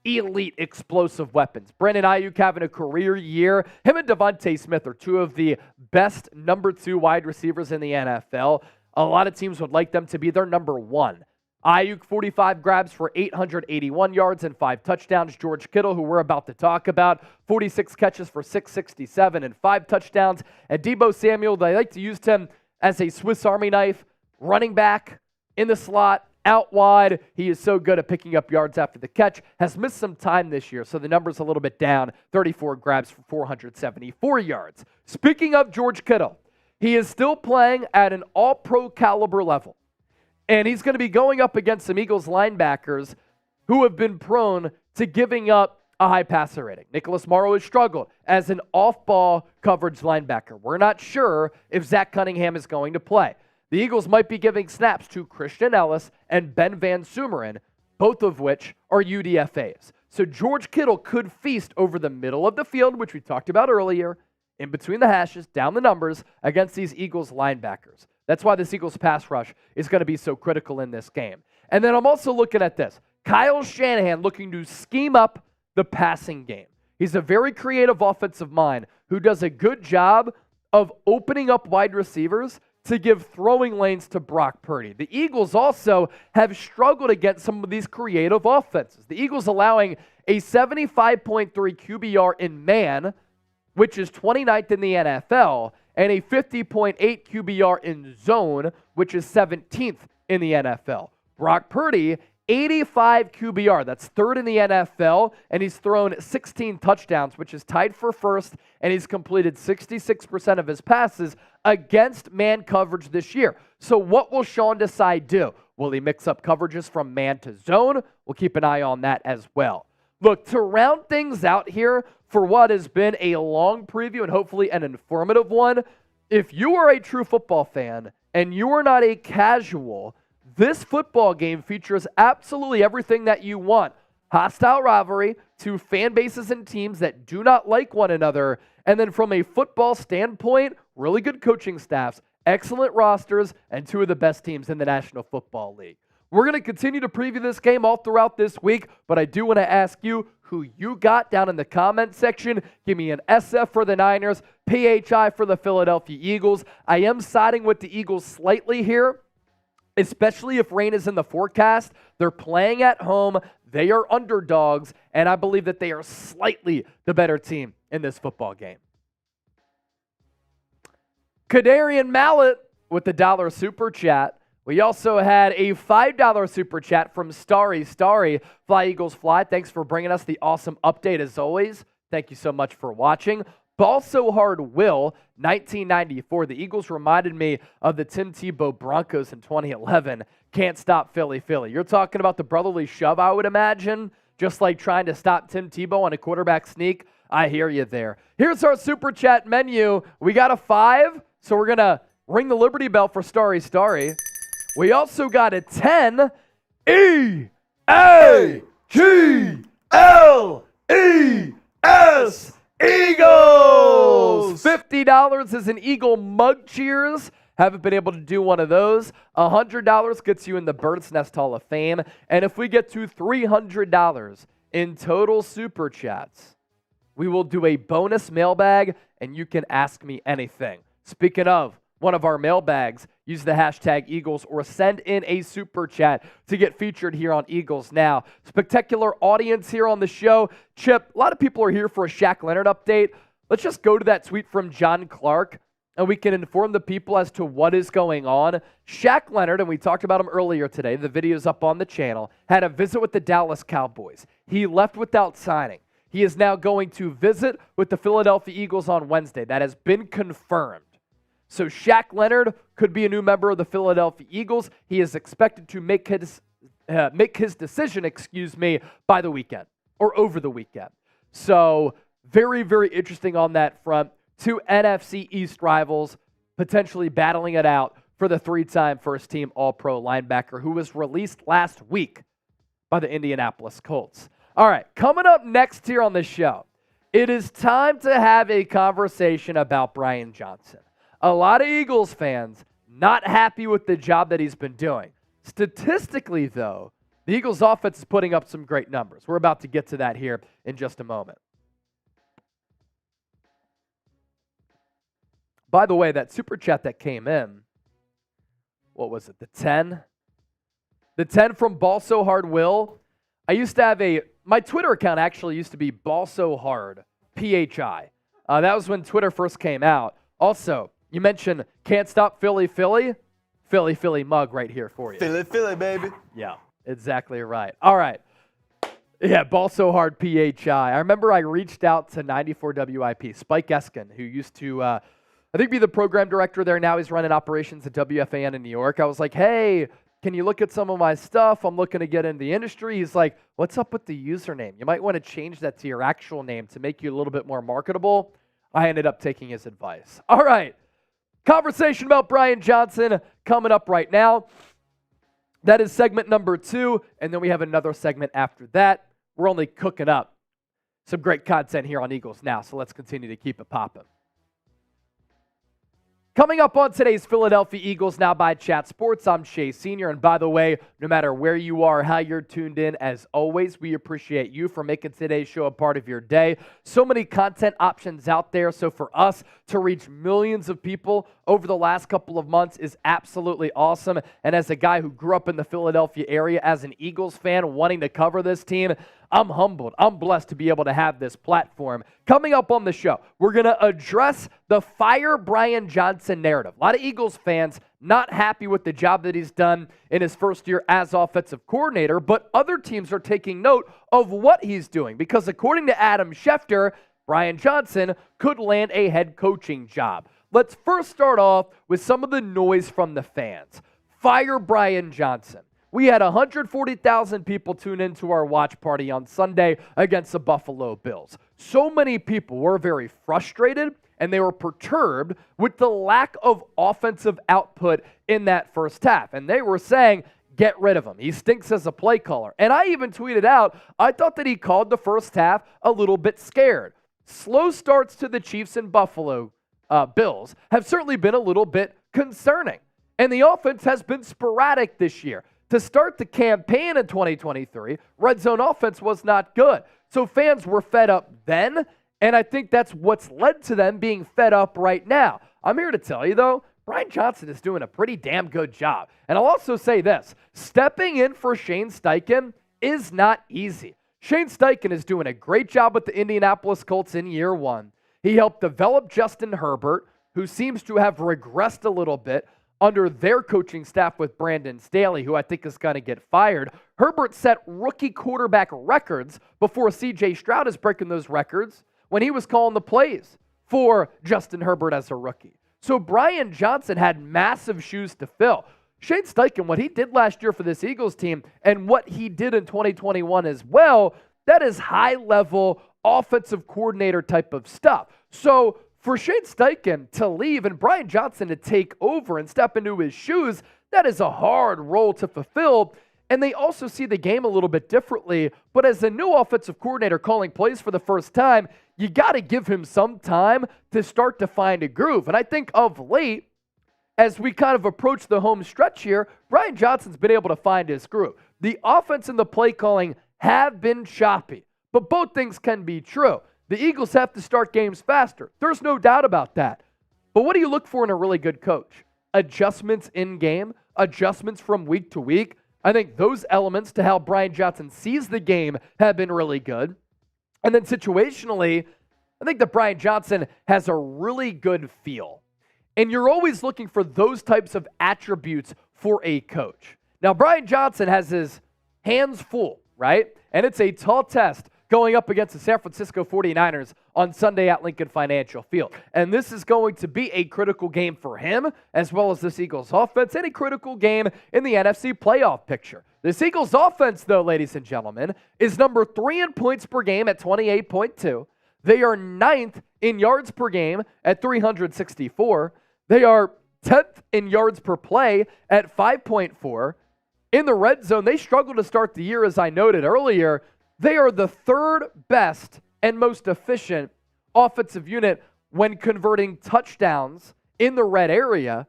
elite explosive weapons. Brandon Ayuk having a career year. Him and Devontae Smith are 2 of the best number 2 wide receivers in the NFL. A lot of teams would like them to be their number 1. Ayuk, 45 grabs for 881 yards and 5 touchdowns. George Kittle, who we're about to talk about, 46 catches for 667 and 5 touchdowns. And Deebo Samuel, they like to use him as a Swiss Army knife, running back in the slot, out wide. He is so good at picking up yards after the catch. Has missed some time this year, so the number's a little bit down. 34 grabs for 474 yards. Speaking of George Kittle, he is still playing at an all-pro caliber level. And he's going to be going up against some Eagles linebackers who have been prone to giving up a high passer rating. Nicholas Morrow has struggled as an off-ball coverage linebacker. We're not sure if Zach Cunningham is going to play. The Eagles might be giving snaps to Christian Ellis and Ben Van Sumeren, both of which are UDFAs. So George Kittle could feast over the middle of the field, which we talked about earlier, in between the hashes, down the numbers, against these Eagles linebackers. That's why this Eagles pass rush is going to be so critical in this game. And then I'm also looking at this. Kyle Shanahan looking to scheme up the passing game. He's a very creative offensive mind who does a good job of opening up wide receivers to give throwing lanes to Brock Purdy. The Eagles also have struggled against some of these creative offenses. The Eagles allowing a 75.3 QBR in man, which is 29th in the NFL, and a 50.8 QBR in zone, which is 17th in the NFL. Brock Purdy, 85 QBR. That's 3rd in the NFL, and he's thrown 16 touchdowns, which is tied for 1st, and he's completed 66% of his passes against man coverage this year. So what will Sean Desai do? Will he mix up coverages from man to zone? We'll keep an eye on that as well. Look, to round things out here for what has been a long preview and hopefully an informative one, if you are a true football fan and you are not a casual, this football game features absolutely everything that you want. Hostile rivalry, 2 fan bases and teams that do not like one another, and then from a football standpoint, really good coaching staffs, excellent rosters, and 2 of the best teams in the National Football League. We're going to continue to preview this game all throughout this week, but I do want to ask you who you got down in the comment section. Give me an SF for the Niners, PHI for the Philadelphia Eagles. I am siding with the Eagles slightly here, especially if rain is in the forecast. They're playing at home. They are underdogs, and I believe that they are slightly the better team in this football game. Kadarian Mallet with the $1 super chat. We also had a $5 super chat from Starry. Fly Eagles Fly, thanks for bringing us the awesome update as always. Thank you so much for watching. Ball So Hard Will, 1994. The Eagles reminded me of the Tim Tebow Broncos in 2011. Can't stop Philly. You're talking about the brotherly shove, I would imagine, just like trying to stop Tim Tebow on a quarterback sneak. I hear you there. Here's our super chat menu. We got a 5, so we're going to ring the Liberty Bell for Starry. We also got a 10 E-A-G-L-E-S Eagles. $50 is an Eagle mug cheers. Haven't been able to do one of those. $100 gets you in the Bird's Nest Hall of Fame. And if we get to $300 in total super chats, we will do a bonus mailbag, and you can ask me anything. Speaking of one of our mailbags, use the hashtag Eagles or send in a super chat to get featured here on Eagles Now. Spectacular audience here on the show. Chip, a lot of people are here for a Shaq Leonard update. Let's just go to that tweet from John Clark, and we can inform the people as to what is going on. Shaq Leonard, and we talked about him earlier today, the video's up on the channel, had a visit with the Dallas Cowboys. He left without signing. He is now going to visit with the Philadelphia Eagles on Wednesday. That has been confirmed. So Shaq Leonard could be a new member of the Philadelphia Eagles. He is expected to make his decision, by the weekend or over the weekend. So very, very interesting on that front. Two NFC East rivals potentially battling it out for the three-time first-team All-Pro linebacker who was released last week by the Indianapolis Colts. All right, coming up next here on the show, it is time to have a conversation about Brian Johnson. A lot of Eagles fans not happy with the job that he's been doing. Statistically, though, the Eagles offense is putting up some great numbers. We're about to get to that here in just a moment. By the way, that super chat that came in, what was it, the 10? The 10 from Ball So Hard Will. I used to have my Twitter account actually used to be Ball So Hard, PHI. That was when Twitter first came out. Also, you mentioned Can't Stop Philly, Philly. Philly, Philly mug right here for you. Philly, Philly, baby. Yeah, exactly right. All right. Yeah, Ball So Hard, PHI. I remember I reached out to 94 WIP, Spike Eskin, who used to, I think, be the program director there. Now he's running operations at WFAN in New York. I was like, hey, can you look at some of my stuff? I'm looking to get into the industry. He's like, what's up with the username? You might want to change that to your actual name to make you a little bit more marketable. I ended up taking his advice. All right. Conversation about Brian Johnson coming up right now. That is segment number 2, and then we have another segment after that. We're only cooking up some great content here on Eagles Now, so let's continue to keep it popping. Coming up on today's Philadelphia Eagles Now by Chat Sports, I'm Shea Sr. And by the way, no matter where you are, how you're tuned in, as always, we appreciate you for making today's show a part of your day. So many content options out there. So for us to reach millions of people over the last couple of months is absolutely awesome. And as a guy who grew up in the Philadelphia area as an Eagles fan wanting to cover this team, I'm humbled. I'm blessed to be able to have this platform. Coming up on the show, we're going to address the Fire Brian Johnson narrative. A lot of Eagles fans not happy with the job that he's done in his first year as offensive coordinator, but other teams are taking note of what he's doing because according to Adam Schefter, Brian Johnson could land a head coaching job. Let's first start off with some of the noise from the fans. Fire Brian Johnson. We had 140,000 people tune into our watch party on Sunday against the Buffalo Bills. So many people were very frustrated and they were perturbed with the lack of offensive output in that first half. And they were saying, get rid of him. He stinks as a play caller. And I even tweeted out, I thought that he called the first half a little bit scared. Slow starts to the Chiefs and Buffalo Bills have certainly been a little bit concerning. And the offense has been sporadic this year. To start the campaign in 2023, red zone offense was not good. So fans were fed up then, and I think that's what's led to them being fed up right now. I'm here to tell you, though, Brian Johnson is doing a pretty damn good job. And I'll also say this, stepping in for Shane Steichen is not easy. Shane Steichen is doing a great job with the Indianapolis Colts in year 1. He helped develop Justin Herbert, who seems to have regressed a little bit under their coaching staff with Brandon Staley, who I think is going to get fired. Herbert set rookie quarterback records before C.J. Stroud is breaking those records when he was calling the plays for Justin Herbert as a rookie. So Brian Johnson had massive shoes to fill. Shane Steichen, what he did last year for this Eagles team and what he did in 2021 as well, that is high-level offensive coordinator type of stuff. So for Shane Steichen to leave and Brian Johnson to take over and step into his shoes, That is a hard role to fulfill, and they also see the game a little bit differently. But as a new offensive coordinator calling plays for the first time, you got to give him some time to start to find a groove. And I think of late, as we kind of approach the home stretch here, Brian Johnson's been able to find his groove. The offense and the play calling have been choppy, but both things can be true. The Eagles have to start games faster. There's no doubt about that. But what do you look for in a really good coach? Adjustments in game, adjustments from week to week. I think those elements to how Brian Johnson sees the game have been really good. And then situationally, I think that Brian Johnson has a really good feel. And you're always looking for those types of attributes for a coach. Now, Brian Johnson has his hands full, right? And it's a tall test going up against the San Francisco 49ers on Sunday at Lincoln Financial Field. And this is going to be a critical game for him, as well as this Eagles offense, and a critical game in the NFC playoff picture. This Eagles offense, though, ladies and gentlemen, is number 3 in points per game at 28.2. They are 9th in yards per game at 364. They are 10th in yards per play at 5.4. In the red zone, they struggled to start the year, as I noted earlier. They are the 3rd best and most efficient offensive unit when converting touchdowns in the red area.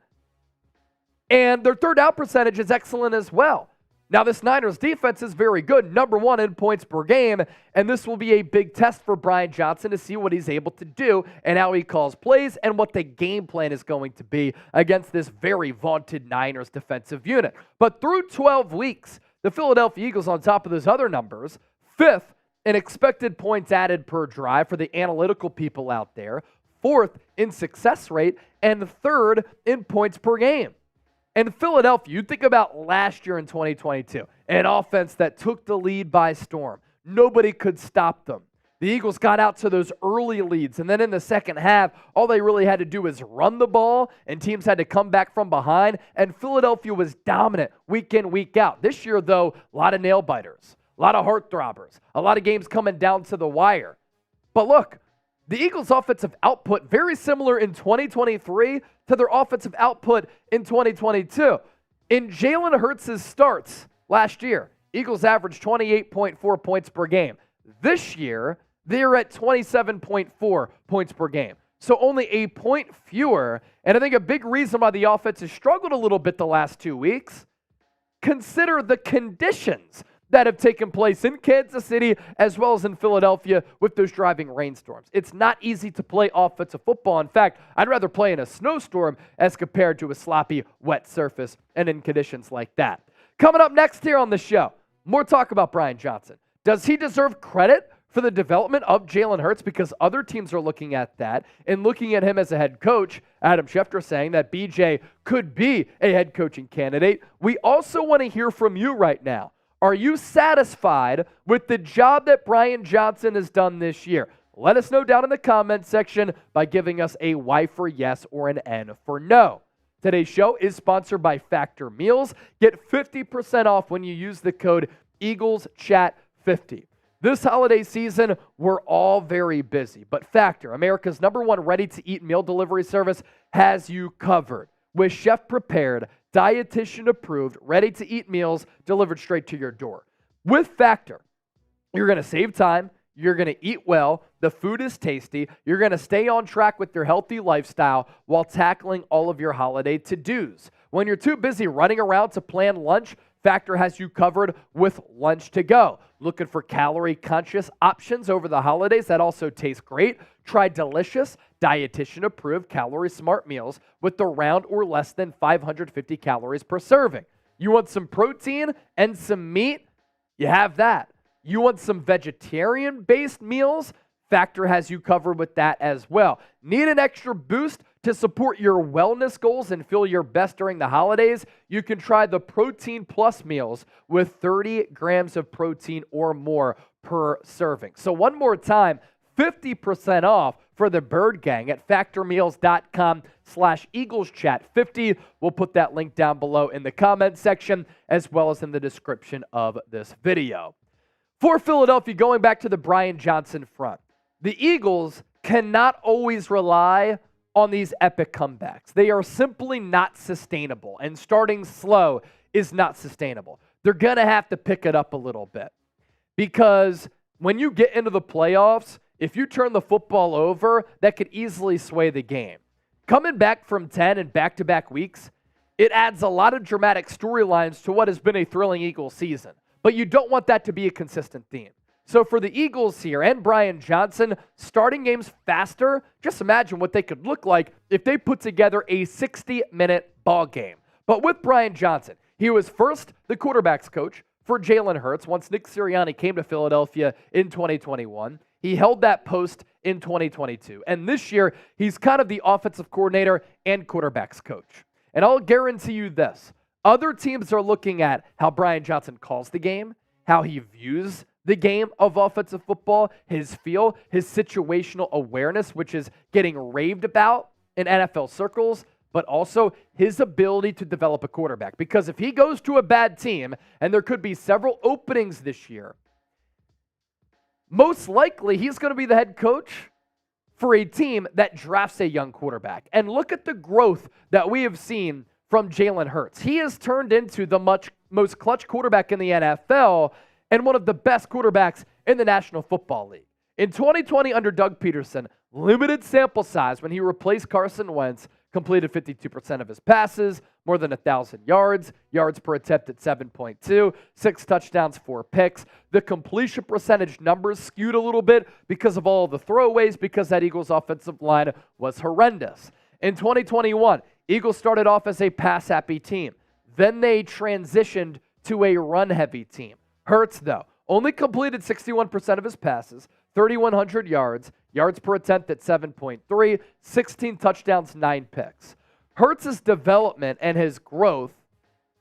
And their third down percentage is excellent as well. Now, this Niners defense is very good, number 1 in points per game, and this will be a big test for Brian Johnson to see what he's able to do and how he calls plays and what the game plan is going to be against this very vaunted Niners defensive unit. But through 12 weeks, the Philadelphia Eagles, on top of those other numbers, 5th in expected points added per drive for the analytical people out there, 4th in success rate, and 3rd in points per game. And Philadelphia, you think about last year in 2022, an offense that took the lead by storm. Nobody could stop them. The Eagles got out to those early leads, and then in the second half, all they really had to do was run the ball, and teams had to come back from behind, and Philadelphia was dominant week in, week out. This year, though, a lot of nail-biters, a lot of heart-throbbers, a lot of games coming down to the wire. But look, the Eagles' offensive output, very similar in 2023 to their offensive output in 2022. In Jalen Hurts' starts last year, Eagles averaged 28.4 points per game. This year, they're at 27.4 points per game. So only a point fewer. And I think a big reason why the offense has struggled a little bit the last 2 weeks, consider the conditions that have taken place in Kansas City as well as in Philadelphia with those driving rainstorms. It's not easy to play offensive football. In fact, I'd rather play in a snowstorm as compared to a sloppy, wet surface and in conditions like that. Coming up next here on the show, more talk about Brian Johnson. Does he deserve credit for the development of Jalen Hurts? Because other teams are looking at that and looking at him as a head coach. Adam Schefter saying that BJ could be a head coaching candidate. We also want to hear from you right now. Are you satisfied with the job that Brian Johnson has done this year? Let us know down in the comments section by giving us a Y for yes or an N for no. Today's show is sponsored by Factor Meals. Get 50% off when you use the code EaglesChat50. This holiday season, we're all very busy, but Factor, America's #1 ready-to-eat meal delivery service, has you covered with chef-prepared, dietitian-approved, ready-to-eat meals delivered straight to your door. With Factor, you're going to save time, you're going to eat well, the food is tasty, you're going to stay on track with your healthy lifestyle while tackling all of your holiday to-dos. When you're too busy running around to plan lunch, Factor has you covered with lunch to go. Looking for calorie-conscious options over the holidays that also taste great? Try delicious, dietitian-approved, calorie-smart meals with around or less than 550 calories per serving. You want some protein and some meat? You have that. You want some vegetarian-based meals? Factor has you covered with that as well. Need an extra boost to support your wellness goals and feel your best during the holidays? You can try the Protein Plus meals with 30 grams of protein or more per serving. So one more time, 50% off for the Bird Gang at factormeals.com/EaglesChat50. We'll put that link down below in the comment section as well as in the description of this video. For Philadelphia, going back to the Brian Johnson front, the Eagles cannot always rely on these epic comebacks. They are simply not sustainable, and starting slow is not sustainable. They're going to have to pick it up a little bit because when you get into the playoffs, if you turn the football over, that could easily sway the game. Coming back from 10 and back-to-back weeks, it adds a lot of dramatic storylines to what has been a thrilling Eagles season, but you don't want that to be a consistent theme. So for the Eagles here and Brian Johnson, starting games faster, just imagine what they could look like if they put together a 60-minute ball game. But with Brian Johnson, he was first the quarterback's coach for Jalen Hurts once Nick Sirianni came to Philadelphia in 2021. He held that post in 2022. And this year, he's kind of the offensive coordinator and quarterback's coach. And I'll guarantee you this. Other teams are looking at how Brian Johnson calls the game, how he views the game of offensive football, his feel, his situational awareness, which is getting raved about in NFL circles, but also his ability to develop a quarterback. Because if he goes to a bad team, and there could be several openings this year, most likely he's going to be the head coach for a team that drafts a young quarterback. And look at the growth that we have seen from Jalen Hurts. He has turned into the most clutch quarterback in the NFL and one of the best quarterbacks in the National Football League. In 2020 under Doug Peterson, limited sample size when he replaced Carson Wentz, completed 52% of his passes, more than 1,000 yards, yards per attempt at 7.2, 6 touchdowns, 4 picks. The completion percentage numbers skewed a little bit because of all the throwaways, because that Eagles offensive line was horrendous. In 2021, Eagles started off as a pass-happy team. Then they transitioned to a run-heavy team. Hurts, though, only completed 61% of his passes, 3,100 yards, yards per attempt at 7.3, 16 touchdowns, 9 picks. Hurts' development and his growth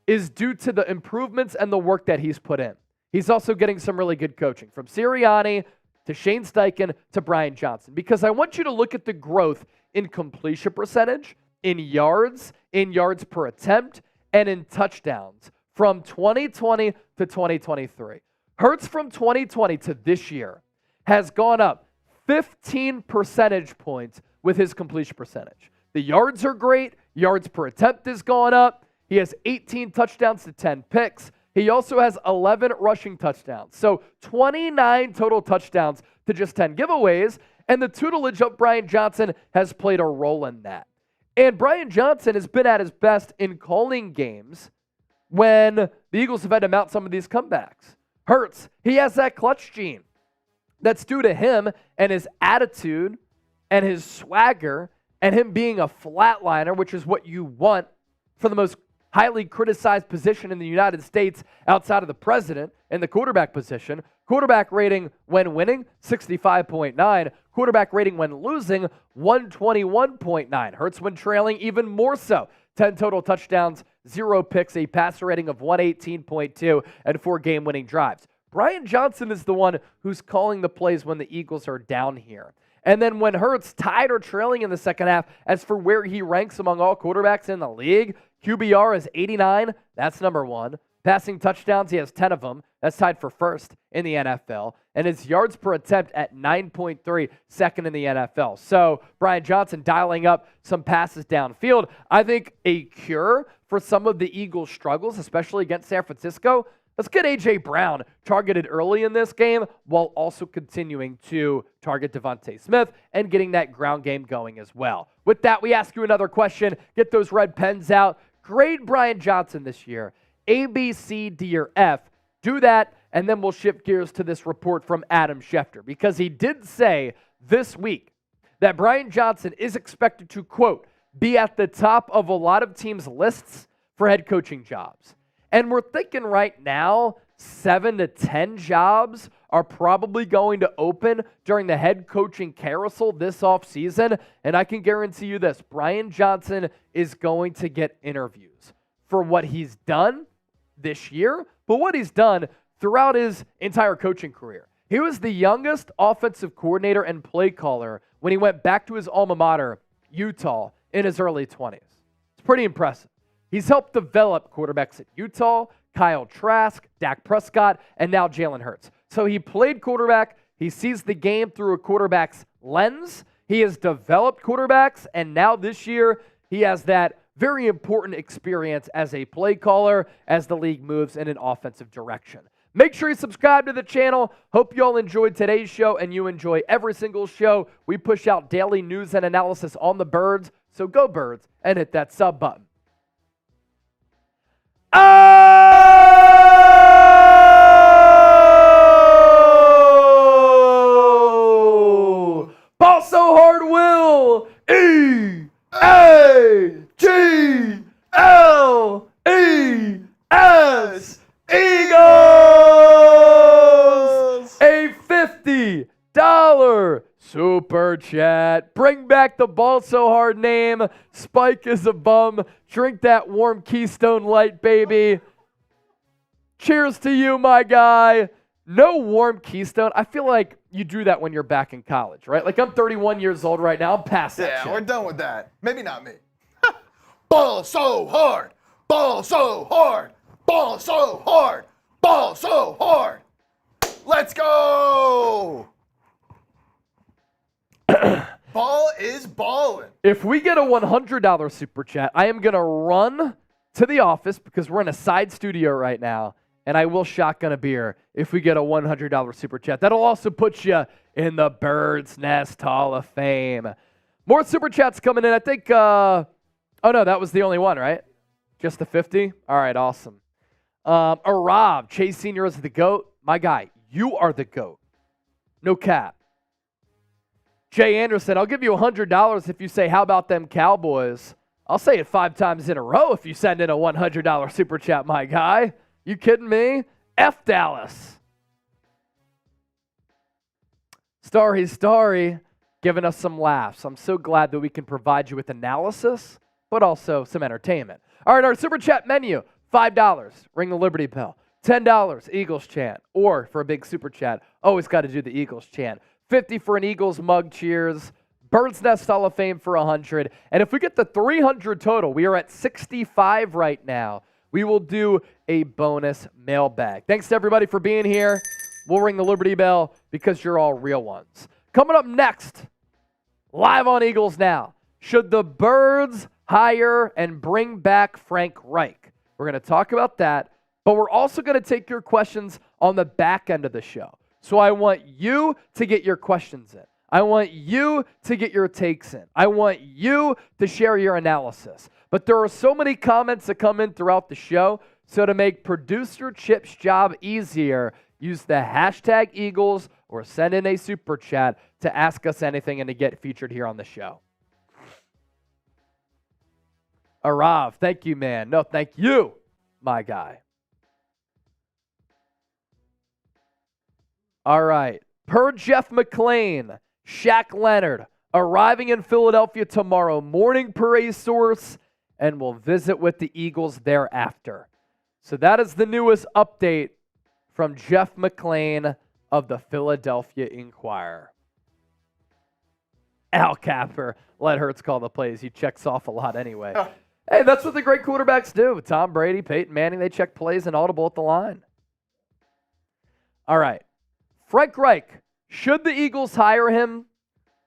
is due to the improvements and the work that he's put in. He's also getting some really good coaching from Sirianni to Shane Steichen to Brian Johnson, because I want you to look at the growth in completion percentage, in yards per attempt, and in touchdowns from 2020 to 2023. Hurts from 2020 to this year has gone up 15 percentage points with his completion percentage. The yards are great. Yards per attempt has gone up. He has 18 touchdowns to 10 picks. He also has 11 rushing touchdowns. So 29 total touchdowns to just 10 giveaways. And the tutelage of Brian Johnson has played a role in that. And Brian Johnson has been at his best in calling games when the Eagles have had to mount some of these comebacks. Hurts, he has that clutch gene. That's due to him and his attitude and his swagger and him being a flatliner, which is what you want for the most highly criticized position in the United States outside of the president in the quarterback position. Quarterback rating when winning, 65.9. Quarterback rating when losing, 121.9. Hurts when trailing, even more so. 10 total touchdowns, 0 picks, a passer rating of 118.2, and 4 game-winning drives. Brian Johnson is the one who's calling the plays when the Eagles are down here. And then when Hurts tied or trailing in the second half, as for where he ranks among all quarterbacks in the league, QBR is 89. That's number 1. Passing touchdowns, he has 10 of them. That's tied for first in the NFL. And his yards per attempt at 9.3, second in the NFL. So Brian Johnson dialing up some passes downfield. I think a cure for some of the Eagles' struggles, especially against San Francisco, let's get A.J. Brown targeted early in this game while also continuing to target Devontae Smith and getting that ground game going as well. With that, we ask you another question. Get those red pens out. Grade Brian Johnson this year. A, B, C, D, or F. Do that, and then we'll shift gears to this report from Adam Schefter, because he did say this week that Brian Johnson is expected to, quote, be at the top of a lot of teams' lists for head coaching jobs. And we're thinking right now 7 to 10 jobs are probably going to open during the head coaching carousel this offseason. And I can guarantee you this, Brian Johnson is going to get interviews for what he's done this year, but what he's done throughout his entire coaching career. He was the youngest offensive coordinator and play caller when he went back to his alma mater, Utah, in his early 20s. It's pretty impressive. He's helped develop quarterbacks at Utah, Kyle Trask, Dak Prescott, and now Jalen Hurts. So he played quarterback. He sees the game through a quarterback's lens. He has developed quarterbacks, and now this year he has that very important experience as a play caller as the league moves in an offensive direction. Make sure you subscribe to the channel. Hope you all enjoyed today's show and you enjoy every single show. We push out daily news and analysis on the Birds, so go Birds and hit that sub button. Oh! Ball so hard will E-A-G-L-E-S Eagles! A $50 super chat. Bring back the Ball So Hard name. Spike is a bum. Drink that warm Keystone Light, baby. Cheers to you, my guy. No warm Keystone. I feel like you do that when you're back in college, right? Like I'm 31 years old right now. I'm past that shit. Yeah, we're done with that. Maybe not me. Ball so hard. Ball so hard. Ball so hard. Ball so hard. Let's go. Ball is balling. If we get a $100 super chat, I am going to run to the office because we're in a side studio right now, and I will shotgun a beer if we get a $100 super chat. That'll also put you in the Bird's Nest Hall of Fame. More super chats coming in. I think, oh no, that was the only one, right? Just the 50? All right, awesome. Rob, Chase Sr. is the GOAT. My guy, you are the GOAT. No cap. Jay Anderson, I'll give you $100 if you say, how about them Cowboys? I'll say it 5 times in a row if you send in a $100 super chat, my guy. You kidding me? F Dallas. Starry, giving us some laughs. I'm so glad that we can provide you with analysis, but also some entertainment. All right, our super chat menu, $5, ring the Liberty Bell. $10, Eagles chant. Or for a big super chat, always got to do the Eagles chant. $50 for an Eagles mug cheers. Bird's Nest Hall of Fame for $100. And if we get the 300 total, we are at 65 right now. We will do a bonus mailbag. Thanks to everybody for being here. We'll ring the Liberty Bell because you're all real ones. Coming up next, live on Eagles Now. Should the Birds hire and bring back Frank Reich? We're going to talk about that, but we're also going to take your questions on the back end of the show. So I want you to get your questions in. I want you to get your takes in. I want you to share your analysis. But there are so many comments that come in throughout the show. So to make producer Chip's job easier, use the hashtag Eagles or send in a super chat to ask us anything and to get featured here on the show. Arav, thank you, man. No, thank you, my guy. All right. Per Jeff McClain, Shaq Leonard arriving in Philadelphia tomorrow morning per a source, and will visit with the Eagles thereafter. So that is the newest update from Jeff McClain of the Philadelphia Inquirer. Al Capper, let Hurts call the plays. He checks off a lot anyway. Hey, that's what the great quarterbacks do. Tom Brady, Peyton Manning, they check plays and audible at the line. All right. Frank Reich, should the Eagles hire him?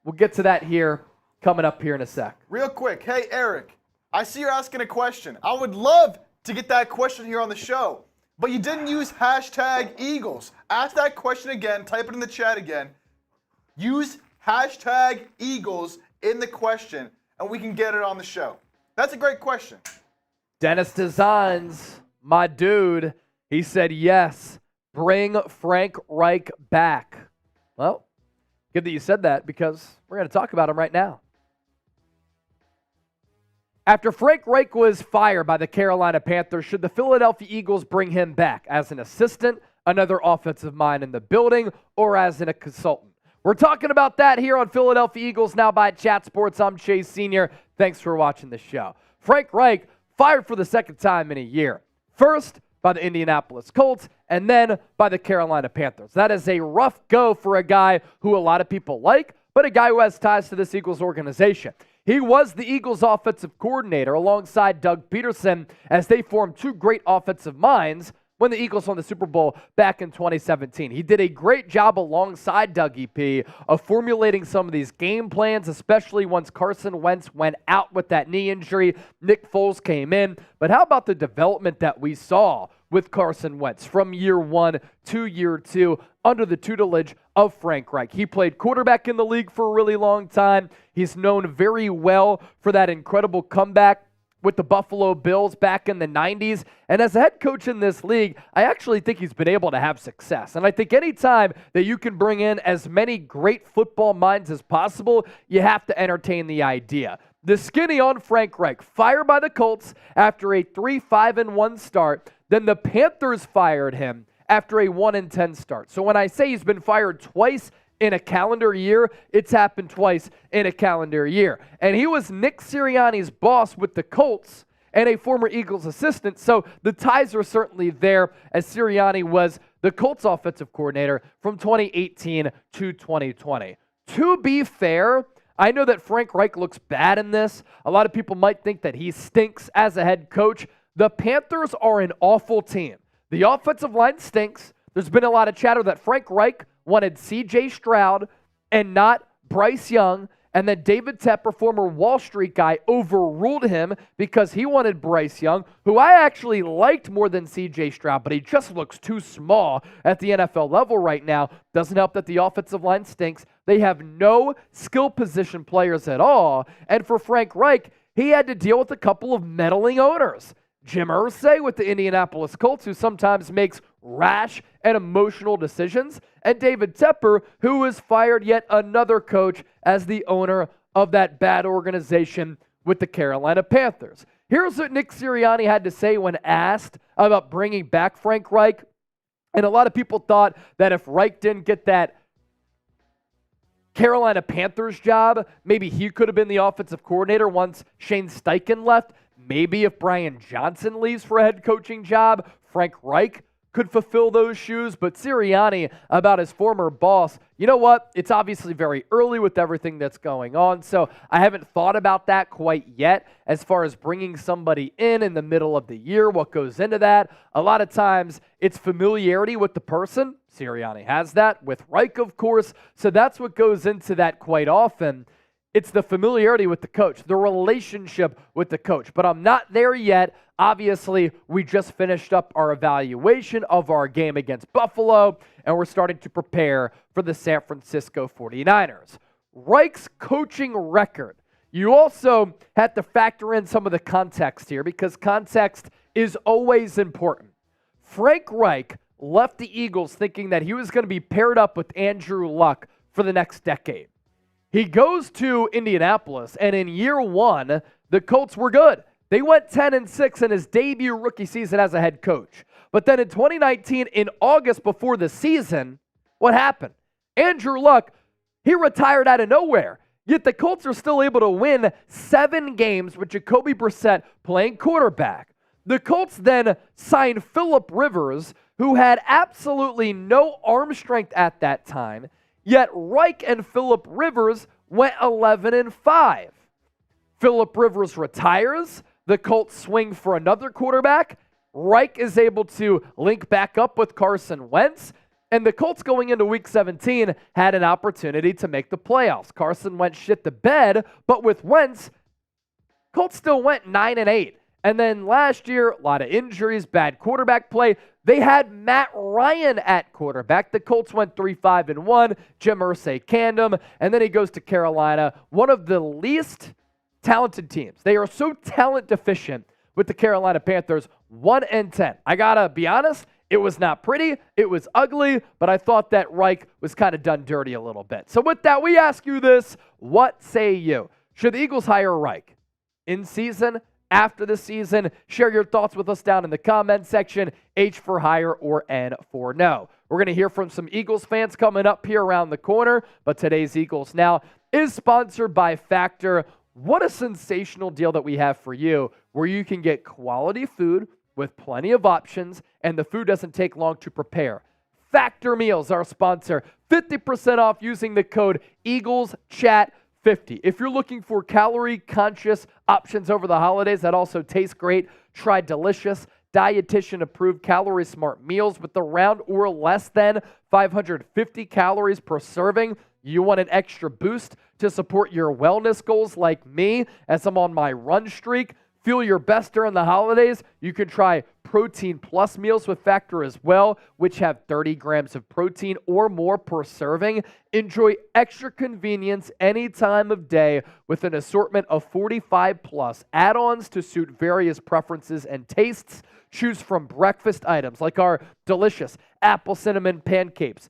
We'll get to that here, coming up here in a sec. Real quick, hey, Eric, I see you're asking a question. I would love to get that question here on the show, but you didn't use hashtag Eagles. Ask that question again, type it in the chat again. Use hashtag Eagles in the question, and we can get it on the show. That's a great question. Dennis Designs, my dude, he said yes. Bring Frank Reich back. Well, good that you said that because we're going to talk about him right now. After Frank Reich was fired by the Carolina Panthers, should the Philadelphia Eagles bring him back as an assistant, another offensive mind in the building, or as a consultant? We're talking about that here on Philadelphia Eagles Now by Chat Sports. I'm Chase Sr. Thanks for watching the show. Frank Reich fired for the second time in a year. First, by the Indianapolis Colts, and then by the Carolina Panthers. That is a rough go for a guy who a lot of people like, but a guy who has ties to this Eagles organization. He was the Eagles offensive coordinator alongside Doug Peterson as they formed two great offensive minds when the Eagles won the Super Bowl back in 2017. He did a great job alongside Dougie P of formulating some of these game plans, especially once Carson Wentz went out with that knee injury. Nick Foles came in. But how about the development that we saw with Carson Wentz from year 1 to year 2 under the tutelage of Frank Reich? He played quarterback in the league for a really long time. He's known very well for that incredible comeback with the Buffalo Bills back in the 90s. And as a head coach in this league, I actually think he's been able to have success. And I think anytime that you can bring in as many great football minds as possible, you have to entertain the idea. The skinny on Frank Reich, fired by the Colts after a 3-5-1 start. Then the Panthers fired him after a 1-10 start. So when I say he's been fired twice in a calendar year, it's happened twice in a calendar year. And he was Nick Sirianni's boss with the Colts and a former Eagles assistant, so the ties are certainly there, as Sirianni was the Colts offensive coordinator from 2018 to 2020. To be fair, I know that Frank Reich looks bad in this. A lot of people might think that he stinks as a head coach. The Panthers are an awful team. The offensive line stinks. There's been a lot of chatter that Frank Reich wanted C.J. Stroud and not Bryce Young, and then David Tepper, former Wall Street guy, overruled him because he wanted Bryce Young, who I actually liked more than C.J. Stroud, but he just looks too small at the NFL level right now. Doesn't help that the offensive line stinks. They have no skill position players at all, and for Frank Reich, he had to deal with a couple of meddling owners. Jim Irsay with the Indianapolis Colts, who sometimes makes rash and emotional decisions, and David Tepper, who was fired yet another coach as the owner of that bad organization with the Carolina Panthers. Here's what Nick Sirianni had to say when asked about bringing back Frank Reich, and a lot of people thought that if Reich didn't get that Carolina Panthers job, maybe he could have been the offensive coordinator once Shane Steichen left. Maybe if Brian Johnson leaves for a head coaching job, Frank Reich could fulfill those shoes. But Sirianni, about his former boss, you know what? It's obviously very early with everything that's going on, so I haven't thought about that quite yet as far as bringing somebody in the middle of the year, what goes into that. A lot of times, it's familiarity with the person. Sirianni has that with Reich, of course, so that's what goes into that quite often. It's the familiarity with the coach, the relationship with the coach. But I'm not there yet. Obviously, we just finished up our evaluation of our game against Buffalo, and we're starting to prepare for the San Francisco 49ers. Reich's coaching record. You also have to factor in some of the context here, because context is always important. Frank Reich left the Eagles thinking that he was going to be paired up with Andrew Luck for the next decade. He goes to Indianapolis, and in year 1, the Colts were good. They went 10-6 in his debut rookie season as a head coach. But then in 2019, in August before the season, what happened? Andrew Luck, he retired out of nowhere. Yet the Colts are still able to win 7 games with Jacoby Brissett playing quarterback. The Colts then signed Phillip Rivers, who had absolutely no arm strength at that time. Yet Reich and Phillip Rivers went 11-5. Phillip Rivers retires. The Colts swing for another quarterback. Reich is able to link back up with Carson Wentz. And the Colts going into Week 17 had an opportunity to make the playoffs. Carson Wentz shit the bed, but with Wentz, Colts still went 9-8. And then last year, a lot of injuries, bad quarterback play. They had Matt Ryan at quarterback. The Colts went 3-5-1. Jim Irsay canned him. And then he goes to Carolina, one of the least talented teams. They are so talent deficient with the Carolina Panthers, 1-10. I got to be honest, it was not pretty. It was ugly, but I thought that Reich was kind of done dirty a little bit. So with that, we ask you this. What say you? Should the Eagles hire Reich in season? After the season? Share your thoughts with us down in the comment section. H for hire or N for no. We're going to hear from some Eagles fans coming up here around the corner, but today's Eagles Now is sponsored by Factor. What a sensational deal that we have for you, where you can get quality food with plenty of options, and the food doesn't take long to prepare. Factor Meals, our sponsor, 50% off using the code EaglesChat50. If you're looking for calorie-conscious options over the holidays that also taste great, try delicious dietitian-approved Calorie Smart meals with around or less than 550 calories per serving. You want an extra boost to support your wellness goals like me as I'm on my run streak? Feel your best during the holidays? You can try Protein Plus meals with Factor as well, which have 30 grams of protein or more per serving. Enjoy extra convenience any time of day with an assortment of 45 plus add-ons to suit various preferences and tastes. Choose from breakfast items like our delicious apple cinnamon pancakes,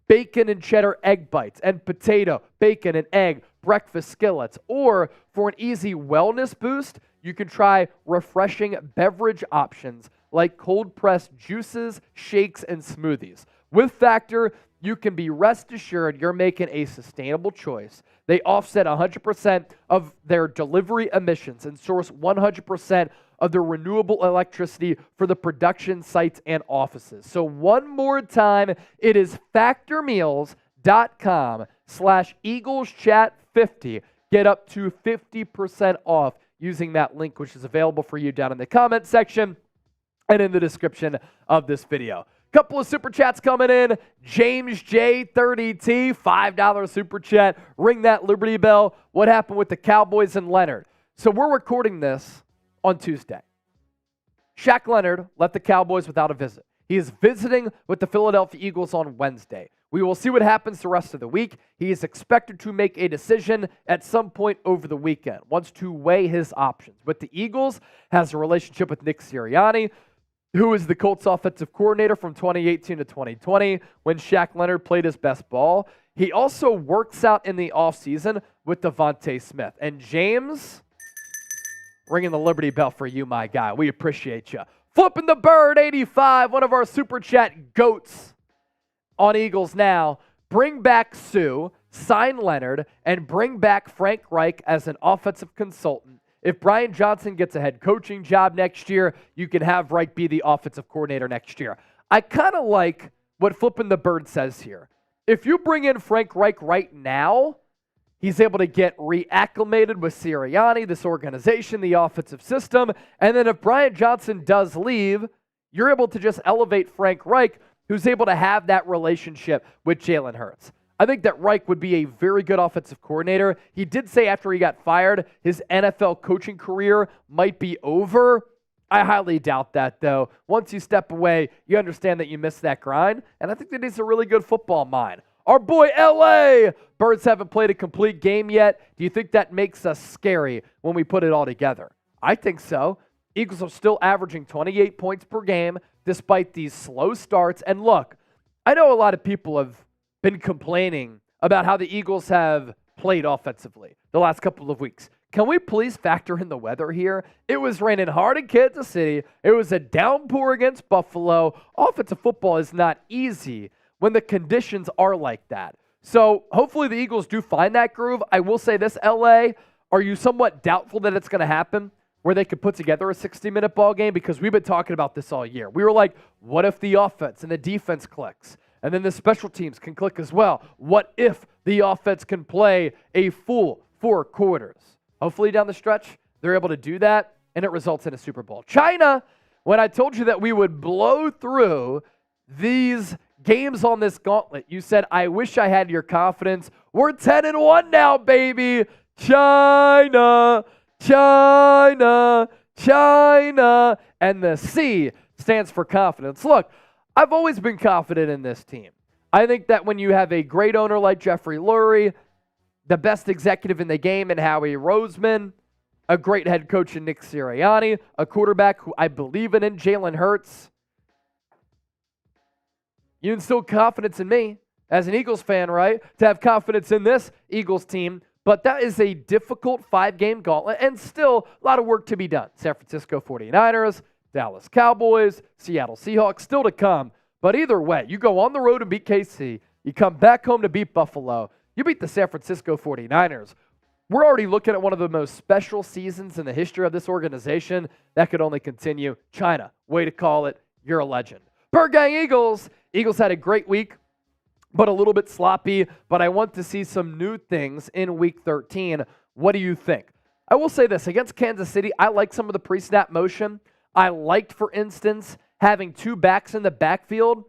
bacon and cheddar egg bites, and potato, bacon, and egg breakfast skillets. Or for an easy wellness boost, you can try refreshing beverage options like cold-pressed juices, shakes, and smoothies. With Factor, you can be rest assured you're making a sustainable choice. They offset 100% of their delivery emissions and source 100% of their renewable electricity for the production sites and offices. So one more time, it is factormeals.com/EaglesChat50. Get up to 50% off using that link, which is available for you down in the comment section and in the description of this video. Couple of super chats coming in. James J. 30T, $5 super chat. Ring that Liberty Bell. What happened with the Cowboys and Leonard? So we're recording this on Tuesday. Shaq Leonard left the Cowboys without a visit. He is visiting with the Philadelphia Eagles on Wednesday. We will see what happens the rest of the week. He is expected to make a decision at some point over the weekend, wants to weigh his options. But the Eagles has a relationship with Nick Sirianni, who is the Colts offensive coordinator from 2018 to 2020 when Shaq Leonard played his best ball. He also works out in the offseason with Devontae Smith. And James, ringing the Liberty Bell for you, my guy. We appreciate you. Flipping the bird, 85, one of our super chat goats on Eagles Now. Bring back Sue, sign Leonard, and bring back Frank Reich as an offensive consultant. If Brian Johnson gets a head coaching job next year, you can have Reich be the offensive coordinator next year. I kind of like what Flipping the Bird says here. If you bring in Frank Reich right now, he's able to get reacclimated with Sirianni, this organization, the offensive system. And then if Brian Johnson does leave, you're able to just elevate Frank Reich, who's able to have that relationship with Jalen Hurts. I think that Reich would be a very good offensive coordinator. He did say after he got fired, his NFL coaching career might be over. I highly doubt that, though. Once you step away, you understand that you missed that grind, and I think that he's a really good football mind. Our boy, LA! Birds haven't played a complete game yet. Do you think that makes us scary when we put it all together? I think so. Eagles are still averaging 28 points per game despite these slow starts. And look, I know a lot of people have been complaining about how the Eagles have played offensively the last couple of weeks. Can we please factor in the weather here? It was raining hard in Kansas City. It was a downpour against Buffalo. Offensive football is not easy when the conditions are like that. So hopefully the Eagles do find that groove. I will say this, LA, are you somewhat doubtful that it's going to happen where they could put together a 60-minute ball game? Because we've been talking about this all year. We were like, what if the offense and the defense clicks? And then the special teams can click as well. What if the offense can play a full 4 quarters? Hopefully down the stretch, they're able to do that, and it results in a Super Bowl. China, when I told you that we would blow through these games on this gauntlet, you said, I wish I had your confidence. We're 10-1 now, baby. China, China, China. And the C stands for confidence. Look, I've always been confident in this team. I think that when you have a great owner like Jeffrey Lurie, the best executive in the game in Howie Roseman, a great head coach in Nick Sirianni, a quarterback who I believe in Jalen Hurts, you instill confidence in me as an Eagles fan, right? To have confidence in this Eagles team. But that is a difficult 5-game gauntlet and still a lot of work to be done. San Francisco 49ers, Dallas Cowboys, Seattle Seahawks still to come. But either way, you go on the road and beat KC. You come back home to beat Buffalo. You beat the San Francisco 49ers. We're already looking at one of the most special seasons in the history of this organization. That could only continue. China, way to call it. You're a legend. Bird Gang Eagles. Eagles had a great week, but a little bit sloppy. But I want to see some new things in Week 13. What do you think? I will say this. Against Kansas City, I like some of the pre-snap motion. I liked, for instance, having two backs in the backfield.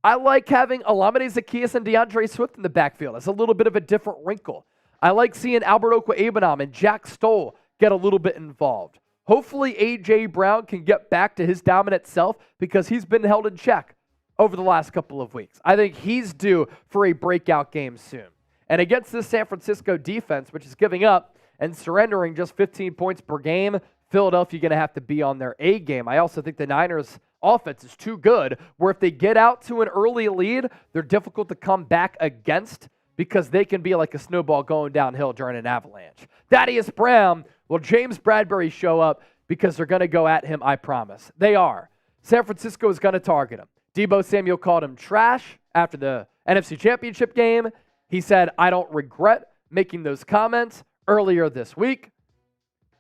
I like having Olamide Zaccheaus and DeAndre Swift in the backfield. It's a little bit of a different wrinkle. I like seeing Albert Okwuegbunam and Jack Stoll get a little bit involved. Hopefully, A.J. Brown can get back to his dominant self because he's been held in check over the last couple of weeks. I think he's due for a breakout game soon. And against this San Francisco defense, which is giving up and surrendering just 15 points per game, Philadelphia going to have to be on their A game. I also think the Niners' offense is too good, where if they get out to an early lead, they're difficult to come back against because they can be like a snowball going downhill during an avalanche. Thaddeus Brown, will James Bradbury show up because they're going to go at him, I promise. They are. San Francisco is going to target him. Deebo Samuel called him trash after the NFC Championship game. He said, I don't regret making those comments earlier this week.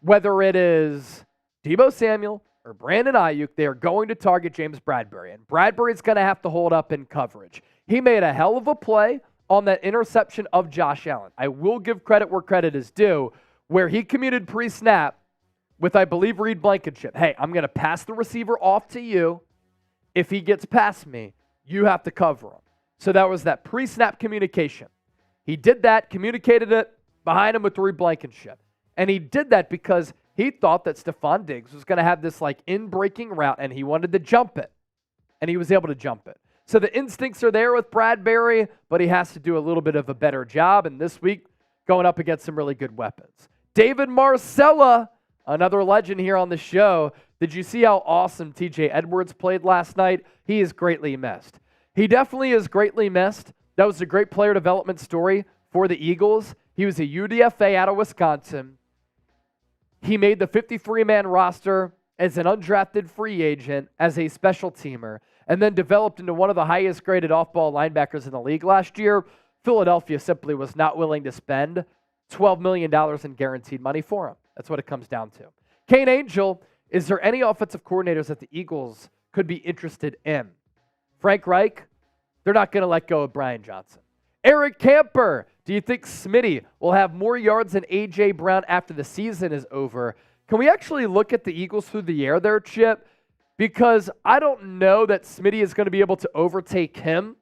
Whether it is Deebo Samuel or Brandon Ayuk, they are going to target James Bradbury. And Bradbury's going to have to hold up in coverage. He made a hell of a play on that interception of Josh Allen. I will give credit where credit is due, where he commuted pre-snap with, I believe, Reed Blankenship. Hey, I'm going to pass the receiver off to you. If he gets past me, you have to cover him. So that was that pre-snap communication. He did that, communicated it behind him with Reed Blankenship. And he did that because he thought that Stephon Diggs was going to have this like in-breaking route and he wanted to jump it. And he was able to jump it. So the instincts are there with Bradbury, but he has to do a little bit of a better job. And this week, going up against some really good weapons. David Marcella, another legend here on the show. Did you see how awesome TJ Edwards played last night? He is greatly missed. He definitely is greatly missed. That was a great player development story for the Eagles. He was a UDFA out of Wisconsin. He made the 53-man roster as an undrafted free agent, as a special teamer, and then developed into one of the highest graded off-ball linebackers in the league last year. Philadelphia simply was not willing to spend $12 million in guaranteed money for him. That's what it comes down to. Kane Angel, is there any offensive coordinators that the Eagles could be interested in? Frank Reich, they're not going to let go of Brian Johnson. Eric Camper, do you think Smitty will have more yards than A.J. Brown after the season is over? Can we actually look at the Eagles through the air there, Chip? Because I don't know that Smitty is going to be able to overtake him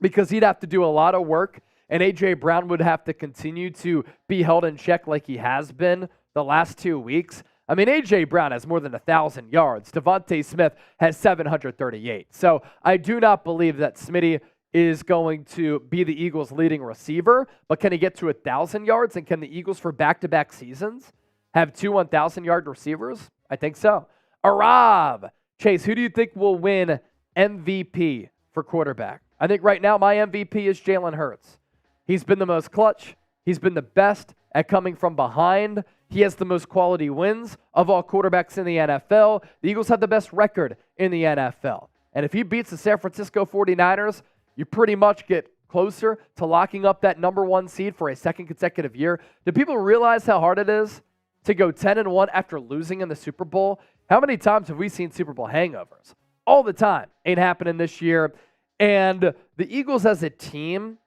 because he'd have to do a lot of work, and A.J. Brown would have to continue to be held in check like he has been the last 2 weeks. I mean, A.J. Brown has more than 1,000 yards. Devontae Smith has 738. So I do not believe that Smitty is going to be the Eagles' leading receiver, but can he get to 1,000 yards? And can the Eagles, for back-to-back seasons, have two 1,000-yard receivers? I think so. Arav, Chase, who do you think will win MVP for quarterback? I think right now my MVP is Jalen Hurts. He's been the most clutch. He's been the best at coming from behind. He has the most quality wins of all quarterbacks in the NFL. The Eagles have the best record in the NFL. And if he beats the San Francisco 49ers, you pretty much get closer to locking up that number one seed for a second consecutive year. Do people realize how hard it is to go 10-1 after losing in the Super Bowl? How many times have we seen Super Bowl hangovers? All the time. Ain't happening this year. And the Eagles as a team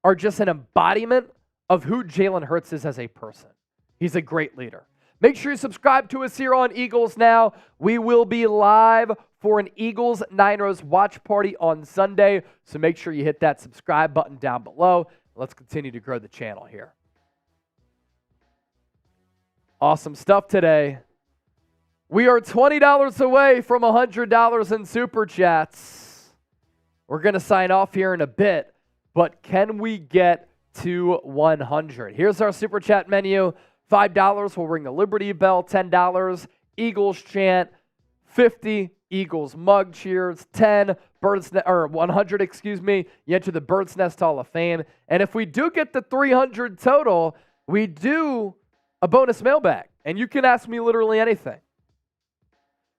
are just an embodiment of who Jalen Hurts is as a person. He's a great leader. Make sure you subscribe to us here on Eagles Now. We will be live for an Eagles-Niners watch party on Sunday, so make sure you hit that subscribe button down below. Let's continue to grow the channel here. Awesome stuff today. We are $20 away from $100 in Super Chats. We're going to sign off here in a bit, but can we get to 100? Here's our Super Chat menu. $5 will ring the Liberty Bell. $10, Eagles chant. 50, Eagles mug cheers. 10, or 100, excuse me, you enter the Bird's Nest Hall of Fame. And if we do get the 300 total, we do a bonus mailbag. And you can ask me literally anything.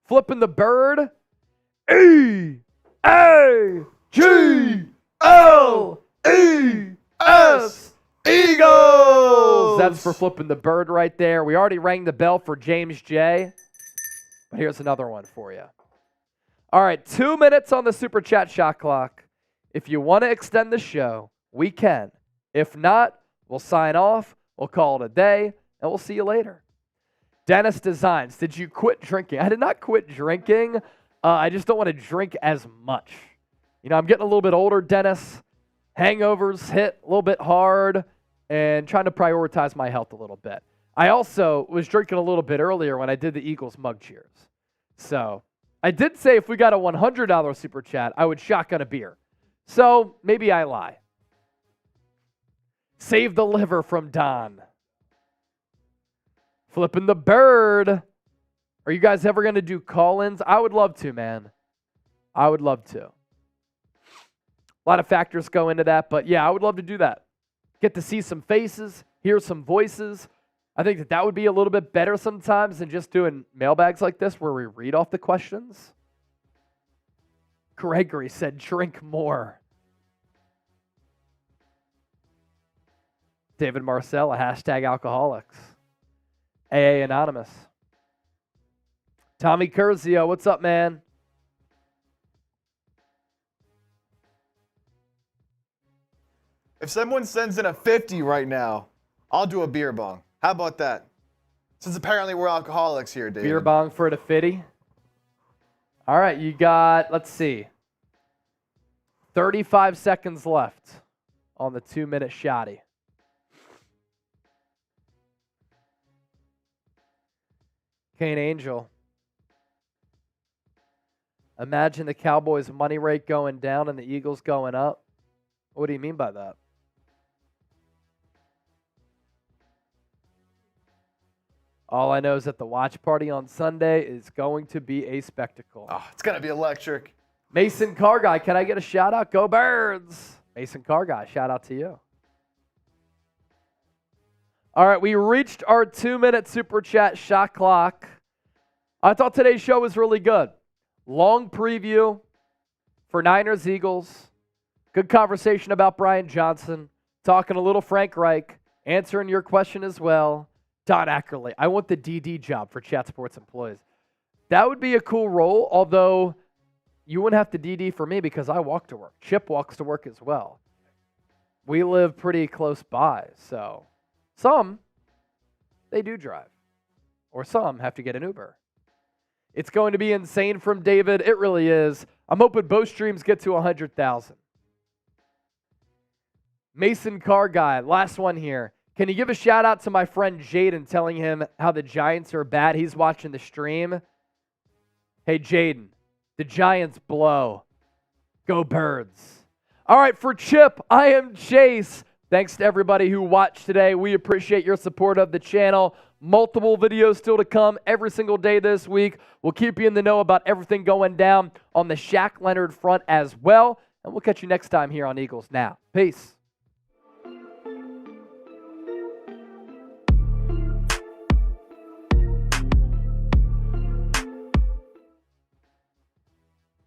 Flipping the bird. E-A-G-L-E-S. Eagles! That's for flipping the bird right there. We already rang the bell for James J. But here's another one for you. All right, 2 minutes on the Super Chat shot clock. If you want to extend the show, we can. If not, we'll sign off. We'll call it a day, and we'll see you later. Dennis Designs, did you quit drinking? I did not quit drinking. I just don't want to drink as much. You know, I'm getting a little bit older, Dennis. Hangovers hit a little bit hard and trying to prioritize my health a little bit. I also was drinking a little bit earlier when I did the Eagles mug cheers. So I did say if we got a $100 super chat, I would shotgun a beer. So maybe I lie. Save the liver from Don. Flipping the bird. Are you guys ever going to do call-ins? I would love to, man. I would love to. A lot of factors go into that, but yeah, I would love to do that. Get to see some faces, hear some voices. I think that would be a little bit better sometimes than just doing mailbags like this where we read off the questions. Gregory said, drink more. David Marcella, hashtag alcoholics. AA Anonymous. Tommy Curzio, what's up, man? If someone sends in a 50 right now, I'll do a beer bong. How about that? Since apparently we're alcoholics here, David. Beer bong for the 50. All right, you got, let's see, 35 seconds left on the 2-minute shotty. Kane Angel. Imagine the Cowboys' money rate going down and the Eagles going up. What do you mean by that? All I know is that the watch party on Sunday is going to be a spectacle. Oh, it's going to be electric. Mason Car Guy, can I get a shout out? Go Birds! Mason Car Guy, shout out to you. All right, we reached our 2-minute super chat shot clock. I thought today's show was really good. Long preview for Niners Eagles. Good conversation about Brian Johnson. Talking a little Frank Reich. Answering your question as well. Don Ackerley. I want the DD job for Chat Sports employees. That would be a cool role, although you wouldn't have to DD for me because I walk to work. Chip walks to work as well. We live pretty close by, so some, they do drive. Or some have to get an Uber. It's going to be insane from David. It really is. I'm hoping both streams get to 100,000. Mason Car Guy, last one here. Can you give a shout out to my friend Jaden telling him how the Giants are bad? He's watching the stream. Hey, Jaden, the Giants blow. Go Birds. All right, for Chip, I am Chase. Thanks to everybody who watched today. We appreciate your support of the channel. Multiple videos still to come every single day this week. We'll keep you in the know about everything going down on the Shaq Leonard front as well. And we'll catch you next time here on Eagles Now. Peace.